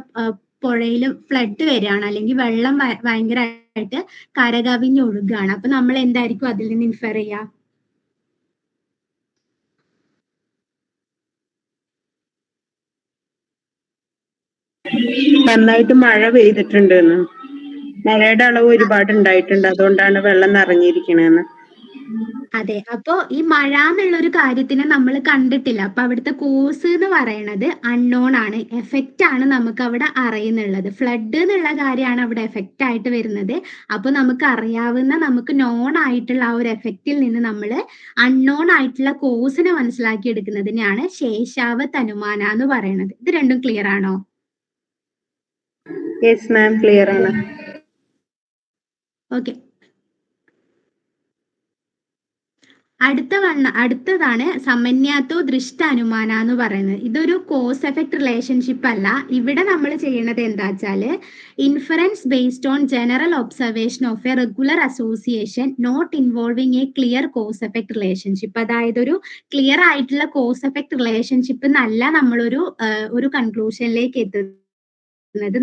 പുഴയിൽ ഫ്ലഡ് വരികയാണ്, അല്ലെങ്കിൽ വെള്ളം ഭയങ്കരമായിട്ട് കരകവിഞ്ഞൊഴുകുകയാണ്. അപ്പൊ നമ്മൾ എന്തായിരിക്കും അതിൽ നിന്ന് ഇൻഫർ ചെയ്യുക? നന്നായിട്ട് മഴ പെയ്തിട്ടുണ്ട്, മഴയുടെ അളവ് ഒരുപാട് ഉണ്ടായിട്ടുണ്ട്, അതുകൊണ്ടാണ് വെള്ളം നിറഞ്ഞിരിക്കണെന്ന്. അതെ, അപ്പോ ഈ മഴ എന്നുള്ള ഒരു കാര്യത്തിനെ നമ്മൾ കണ്ടിട്ടില്ല. അപ്പൊ അവിടുത്തെ കോസ് എന്ന് പറയുന്നത് അൺനോൺ ആണ്, എഫക്റ്റ് ആണ് നമുക്ക് അവിടെ അറിയുന്നുള്ളത്. ഫ്ലഡ് എന്നുള്ള കാര്യമാണ് അവിടെ എഫക്റ്റ് ആയിട്ട് വരുന്നത്. അപ്പൊ നമുക്ക് അറിയാവുന്ന, നമുക്ക് നോൺ ആയിട്ടുള്ള ആ ഒരു എഫക്റ്റിൽ നിന്ന് നമ്മൾ അൺനോൺ ആയിട്ടുള്ള കോസിനെ മനസ്സിലാക്കി എടുക്കുന്നതിനെയാണ് ശേഷാവത് അനുമാന എന്ന് പറയുന്നത്. ഇത് രണ്ടും ക്ലിയർ ആണോ? യെസ് മാം, ക്ലിയർ ആണ്. ഓക്കെ, അടുത്തതാണ് സമന്യാത്തോ ദൃഷ്ട അനുമാന എന്ന് പറയുന്നത്. ഇതൊരു കോസ് എഫക്ട് റിലേഷൻഷിപ്പ് അല്ല. ഇവിടെ നമ്മൾ ചെയ്യുന്നത് എന്താ വെച്ചാല് inference based on general observation of a regular association not involving a clear cause effect relationship. അതായത് ഒരു ക്ലിയർ ആയിട്ടുള്ള കോസ് എഫക്ട് റിലേഷൻഷിപ്പ് എന്നല്ല നമ്മളൊരു കൺക്ലൂഷനിലേക്ക് എത്തുന്നത്.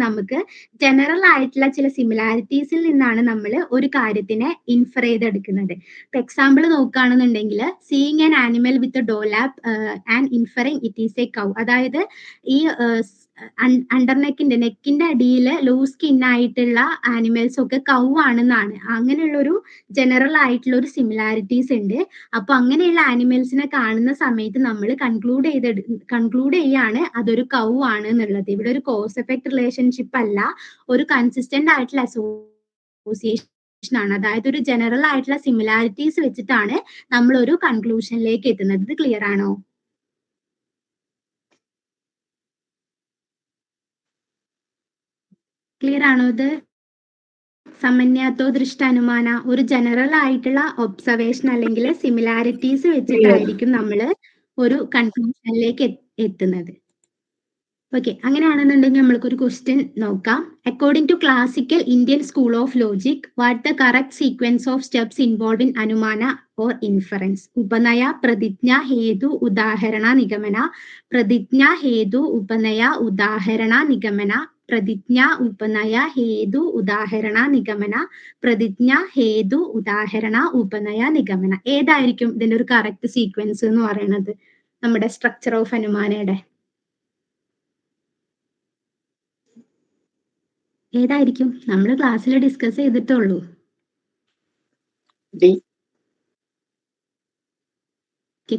നമുക്ക് ജനറൽ ആയിട്ടുള്ള ചില സിമിലാരിറ്റീസിൽ നിന്നാണ് നമ്മൾ ഒരു കാര്യത്തിനെ ഇൻഫർ ചെയ്തെടുക്കുന്നത്. ഇപ്പൊ എക്സാമ്പിൾ നോക്കുകയാണെന്നുണ്ടെങ്കിൽ seeing an animal with dewlap and inferring it is a cow. അതായത് ഈ നെക്കിന്റെ അടിയിൽ ലൂസ് സ്കിൻ ആയിട്ടുള്ള ആനിമൽസ് ഒക്കെ കൗ ആണെന്നാണ്. അങ്ങനെയുള്ള ഒരു ജനറൽ ആയിട്ടുള്ള ഒരു സിമിലാരിറ്റീസ് ഉണ്ട്. അപ്പൊ അങ്ങനെയുള്ള ആനിമൽസിനെ കാണുന്ന സമയത്ത് നമ്മൾ കൺക്ലൂഡ് ചെയ്യാണ് അതൊരു കൗ ആണ് എന്നുള്ളത്. ഇവിടെ ഒരു കോസ് എഫക്ട് റിലേഷൻഷിപ്പ് അല്ല, ഒരു കൺസിസ്റ്റന്റ് ആയിട്ടുള്ള അസോസിയേഷൻ ആണ്. അതായത് ഒരു ജനറൽ ആയിട്ടുള്ള സിമിലാരിറ്റീസ് വെച്ചിട്ടാണ് നമ്മൾ ഒരു കൺക്ലൂഷനിലേക്ക് എത്തുന്നത്. ഇത് ക്ലിയർ ആണോ? ക്ലിയർ ആണോ ഇത്? സമന്യാത്തോ ദൃഷ്ടാനുമാന, ഒരു ജനറൽ ആയിട്ടുള്ള ഒബ്സർവേഷൻ അല്ലെങ്കിൽ സിമിലാരിറ്റീസ് വെച്ചിട്ടായിരിക്കും നമ്മൾ ഒരു കൺക്ലൂഷനിലേക്ക് എത്തുന്നത്. ഓക്കെ, അങ്ങനെയാണെന്നുണ്ടെങ്കിൽ നമ്മൾക്ക് ഒരു ക്വസ്റ്റ്യൻ നോക്കാം. According to classical Indian school of logic, what the correct sequence of steps involve in അനുമാന ഓർ ഇൻഫറൻസ്? ഉപനയ, പ്രതിജ്ഞ, ഹേതു, ഉദാഹരണ, നിഗമന. പ്രതിജ്ഞ, ഹേതു, ഉപനയ, ഉദാഹരണ, നിഗമന. പ്രതിജ്ഞ, ഉപനയ, ഹേതു, ഉദാഹരണ, നിഗമന. പ്രതിജ്ഞ, ഹേതു, ഉദാഹരണ, ഉപനയ, നിഗമന. ഏതായിരിക്കും ഇതിന്റെ ഒരു കറക്റ്റ് സീക്വൻസ് എന്ന് പറയുന്നത് നമ്മുടെ സ്ട്രക്ചർ ഓഫ് അനുമാനയുടെ? ഏതായിരിക്കും? നമ്മൾ ക്ലാസ്സിൽ ഡിസ്കസ് ചെയ്തിട്ടുള്ളൂ.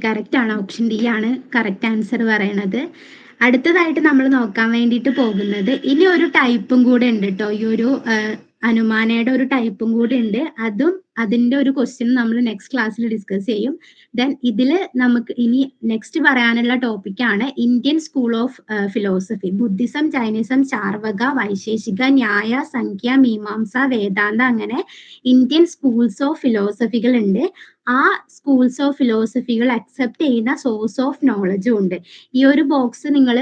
കറക്റ്റ് ആണ്, ഓപ്ഷൻ ഡി ആണ് കറക്റ്റ് ആൻസർ പറയണത്. അടുത്തതായിട്ട് നമ്മൾ നോക്കാൻ വേണ്ടിയിട്ട് പോകുന്നത് ഇനി ഒരു ടൈപ്പും കൂടെ ഉണ്ട് കേട്ടോ. ഈ ഒരു അനുമാനയുടെ ഒരു ടൈപ്പും കൂടെ ഉണ്ട്. അതും അതിന്റെ ഒരു ക്വസ്റ്റ്യൻ നമ്മൾ നെക്സ്റ്റ് ക്ലാസ്സിൽ ഡിസ്കസ് ചെയ്യും. ദെൻ ഇതില് നമുക്ക് ഇനി നെക്സ്റ്റ് പറയാനുള്ള ടോപ്പിക്കാണ് Indian school of philosophy. Buddhism, Jainism, Charvaka, Vaisheshika, Nyaya, Samkhya, Mimamsa, വേദാന്ത, അങ്ങനെ ഇന്ത്യൻ സ്കൂൾസ് ഓഫ് ഫിലോസഫികൾ ഉണ്ട്. ആ സ്കൂൾസ് ഓഫ് ഫിലോസഫികൾ അക്സെപ്റ്റ് ചെയ്യുന്ന സോഴ്സ് ഓഫ് നോളജും ഉണ്ട്. ഈ ഒരു ബോക്സ് നിങ്ങൾ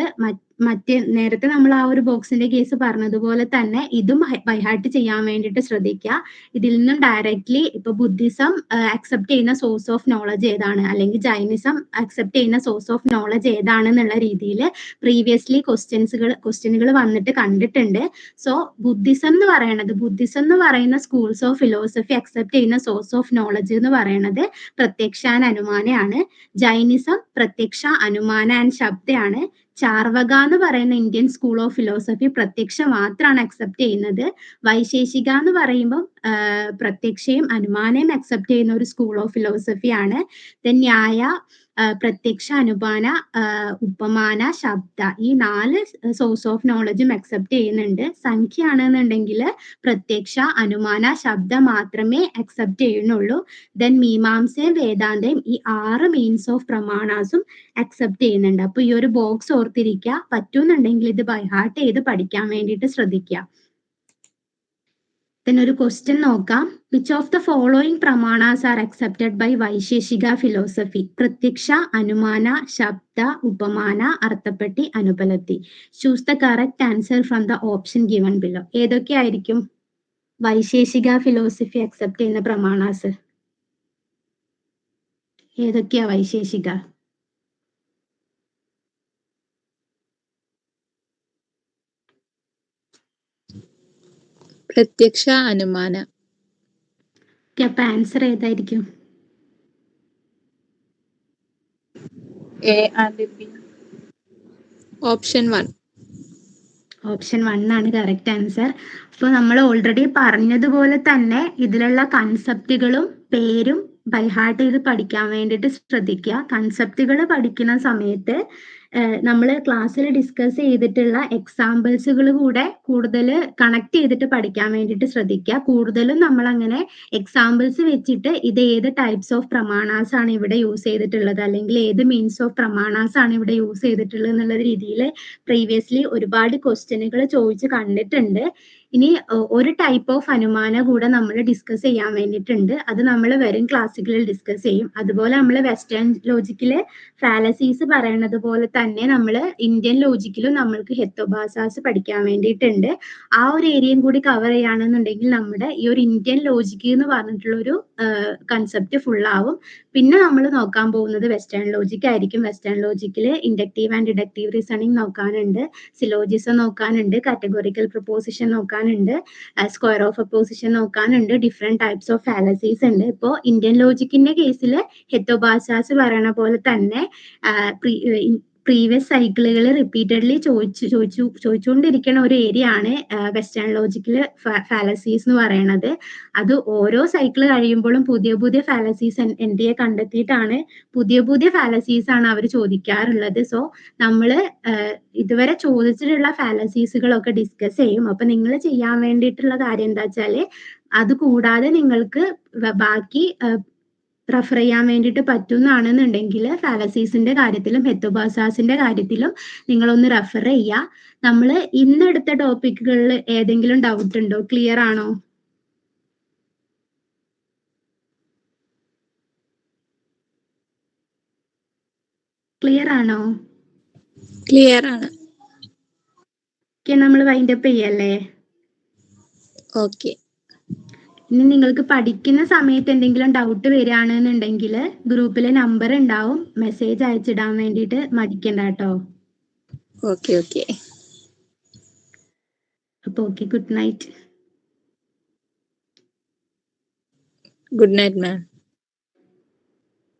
മറ്റേ നേരത്തെ നമ്മൾ ആ ഒരു ബോക്സിന്റെ കേസ് പറഞ്ഞതുപോലെ തന്നെ ഇതും ബൈഹാർട്ട് ചെയ്യാൻ വേണ്ടിയിട്ട് ശ്രദ്ധിക്കുക. ഇതിൽ നിന്നും ഡയറക്ട്ലി ഇപ്പൊ ബുദ്ധിസം അക്സെപ്റ്റ് ചെയ്യുന്ന സോഴ്സ് ഓഫ് നോളജ് ഏതാണ്, അല്ലെങ്കിൽ ജൈനിസം അക്സെപ്റ്റ് ചെയ്യുന്ന സോഴ്സ് ഓഫ് നോളജ് ഏതാണ് എന്നുള്ള രീതിയിൽ പ്രീവിയസ്ലി ക്വസ്റ്റ്യനുകൾ വന്നിട്ട് കണ്ടിട്ടുണ്ട്. സോ ബുദ്ധിസം എന്ന് പറയുന്ന സ്കൂൾസ് ഓഫ് ഫിലോസഫി അക്സെപ്റ്റ് ചെയ്യുന്ന സോഴ്സ് ഓഫ് നോളജ് എന്ന് പറയുന്നത് പ്രത്യക്ഷ ആൻഡ് അനുമാനയാണ്. ജൈനിസം പ്രത്യക്ഷ, അനുമാന ആൻഡ് ശബ്ദയാണ്. ചാർവക എന്ന് പറയുന്ന ഇന്ത്യൻ സ്കൂൾ ഓഫ് ഫിലോസഫി പ്രത്യക്ഷ മാത്രമാണ് അക്സെപ്റ്റ് ചെയ്യുന്നത്. വൈശേഷിക എന്ന് പറയുമ്പോൾ പ്രത്യക്ഷയും അനുമാനയും അക്സെപ്റ്റ് ചെയ്യുന്ന ഒരു സ്കൂൾ ഓഫ് ഫിലോസഫിയാണ്. ദെൻ ന്യായ, പ്രത്യക്ഷ, അനുമാന, ഉപമാന, ശബ്ദ, ഈ 4 സോഴ്സ് ഓഫ് നോളജും അക്സെപ്റ്റ് ചെയ്യുന്നുണ്ട്. സംഖ്യ ആണെന്നുണ്ടെങ്കിൽ പ്രത്യക്ഷ, അനുമാന, ശബ്ദ മാത്രമേ അക്സെപ്റ്റ് ചെയ്യുന്നുള്ളൂ. ദെൻ മീമാംസയും വേദാന്തയും ഈ 6 മീൻസ് ഓഫ് പ്രമാണാസും അക്സെപ്റ്റ് ചെയ്യുന്നുണ്ട്. അപ്പൊ ഈ ഒരു ബോക്സ് ഓർത്തിരിക്കുക. പറ്റുന്നുണ്ടെങ്കിൽ ഇത് ബൈഹാർട്ട് ചെയ്ത് പഠിക്കാൻ വേണ്ടിയിട്ട് ശ്രദ്ധിക്കുക. then ഒരു ക്വസ്റ്റ്യൻ നോക്കാം. which of the following pramanas are accepted by Vaisheshika philosophy? പ്രത്യക്ഷ, അനുമാന, ശബ്ദ, ഉപമാന, അർത്ഥപ്പെട്ടി, അനുപലത്തി. choose the correct answer from the option given below. ഏതൊക്കെയായിരിക്കും വൈശേഷിക ഫിലോസഫി അക്സെപ്റ്റ് ചെയ്യുന്ന പ്രമാണാസ്? ഏതൊക്കെയാ വൈശേഷിക? പ്രത്യക്ഷ, അനുമാന. അപ്പൊ ആൻസർ ഏതായിരിക്കും? A and B. Option 1. Option 1 ആണ് കറക്റ്റ് ആൻസർ. അപ്പോൾ നമ്മൾ ഓൾറെഡി പറഞ്ഞതുപോലെ തന്നെ ഇതിലുള്ള കൺസെപ്റ്റുകളും പേരും ബൈഹാർട്ട് ചെയ്ത് പഠിക്കാൻ വേണ്ടിയിട്ട് ശ്രദ്ധിക്കുക. കൺസെപ്റ്റുകൾ പഠിക്കുന്ന സമയത്ത് നമ്മൾ ക്ലാസ്സിൽ ഡിസ്കസ് ചെയ്തിട്ടുള്ള എക്സാമ്പിൾസുകൾ കൂടെ കൂടുതൽ കണക്ട് ചെയ്തിട്ട് പഠിക്കാൻ വേണ്ടിയിട്ട് ശ്രദ്ധിക്കുക. കൂടുതലും നമ്മൾ അങ്ങനെ എക്സാമ്പിൾസ് വെച്ചിട്ട് ഇത് ഏത് ടൈപ്സ് ഓഫ് പ്രമാണാസ് ആണ് ഇവിടെ യൂസ് ചെയ്തിട്ടുള്ളത്, അല്ലെങ്കിൽ ഏത് മീൻസ് ഓഫ് പ്രമാണാസ് ആണ് ഇവിടെ യൂസ് ചെയ്തിട്ടുള്ളത് എന്നുള്ള രീതിയിൽ പ്രീവിയസ്ലി ഒരുപാട് ക്വസ്റ്റ്യനുകൾ ചോദിച്ച് കണ്ടിട്ടുണ്ട്. ഇനി ഒരു ടൈപ്പ് ഓഫ് അനുമാന കൂടെ നമ്മൾ ഡിസ്കസ് ചെയ്യാൻ വേണ്ടിയിട്ടുണ്ട്. അത് നമ്മൾ വരും ക്ലാസ്സുകളിൽ ഡിസ്കസ് ചെയ്യും. അതുപോലെ നമ്മൾ വെസ്റ്റേൺ ലോജിക്കില് ഫാലസീസ് പറയണത് പോലെ തന്നെ നമ്മൾ ഇന്ത്യൻ ലോജിക്കിലും നമ്മൾക്ക് ഹെത്തോബാസാസ് പഠിക്കാൻ വേണ്ടിയിട്ടുണ്ട്. ആ ഒരു ഏരിയയും കൂടി കവർ ചെയ്യുകയാണെന്നുണ്ടെങ്കിൽ നമ്മുടെ ഈ ഒരു ഇന്ത്യൻ ലോജിക്ക് എന്ന് പറഞ്ഞിട്ടുള്ള ഒരു കൺസെപ്റ്റ് ഫുള്ളാവും. പിന്നെ നമ്മൾ നോക്കാൻ പോകുന്നത് വെസ്റ്റേൺ ലോജിക് ആയിരിക്കും. വെസ്റ്റേൺ ലോജിക്കിൽ ഇൻഡക്റ്റീവ് ആൻഡ് ഡിഡക്റ്റീവ് റീസണിങ് നോക്കാനുണ്ട്, സിലോജിസം നോക്കാനുണ്ട്, കാറ്റഗോറിക്കൽ പ്രൊപ്പോസിഷൻ നോക്കാനുണ്ട്, സ്ക്വയർ ഓഫ് അപ്പോസിഷൻ നോക്കാനുണ്ട്, ഡിഫറെന്റ് ടൈപ്സ് ഓഫ് ഫാലസീസ് ഉണ്ട്. ഇപ്പോൾ ഇന്ത്യൻ ലോജിക്കിന്റെ കേസിൽ ഹെത്തോബാസാസ് പറയണ പോലെ തന്നെ പ്രീവിയസ് സൈക്കിളുകൾ റിപ്പീറ്റഡ്ലി ചോദിച്ചുകൊണ്ടിരിക്കുന്ന ഒരു ഏരിയ ആണ് വെസ്റ്റേൺ ലോജിക്കിൽ ഫാലസീസ് എന്ന് പറയുന്നത്. അത് ഓരോ സൈക്കിൾ കഴിയുമ്പോഴും പുതിയ പുതിയ ഫാലസീസ് NTA കണ്ടെത്തിയിട്ടാണ് പുതിയ ഫാലസീസ് ആണ് അവർ ചോദിക്കാറുള്ളത്. സോ നമ്മൾ ഇതുവരെ ചോദിച്ചിട്ടുള്ള ഫാലസീസുകളൊക്കെ ഡിസ്കസ് ചെയ്യും. അപ്പൊ നിങ്ങൾ ചെയ്യാൻ വേണ്ടിയിട്ടുള്ള കാര്യം എന്താ വെച്ചാൽ അത് കൂടാതെ നിങ്ങൾക്ക് ബാക്കി റെഫർ ചെയ്യാൻ വേണ്ടിയിട്ട് പറ്റുന്നതാണെന്നുണ്ടെങ്കിൽ ഫാലസീസിന്റെ കാര്യത്തിലും ഹെത്തോബാസാസിന്റെ കാര്യത്തിലും നിങ്ങളൊന്ന് റെഫർ ചെയ്യുക. നമ്മൾ ഇന്നെടുത്ത ടോപ്പിക്കുകളിൽ ഏതെങ്കിലും ഡൗട്ട് ഉണ്ടോ? ക്ലിയർ ആണോ? ക്ലിയർ ആണോ? ക്ലിയർ ആണ്. ഓക്കെ, നമ്മൾ വൈൻഡപ്പ് ചെയ്യല്ലേ? ഓക്കെ. ഇനി നിങ്ങൾക്ക് പഠിക്കുന്ന സമയത്ത് എന്തെങ്കിലും ഡൗട്ട് വരികയാണെന്നുണ്ടെങ്കിൽ ഗ്രൂപ്പിലെ നമ്പർ ഉണ്ടാവും, മെസ്സേജ് അയച്ചിടാൻ വേണ്ടിയിട്ട് മടിക്കണ്ട കേട്ടോ. Okay okay. അപ്പോൾ okay, good night. Good night മാം.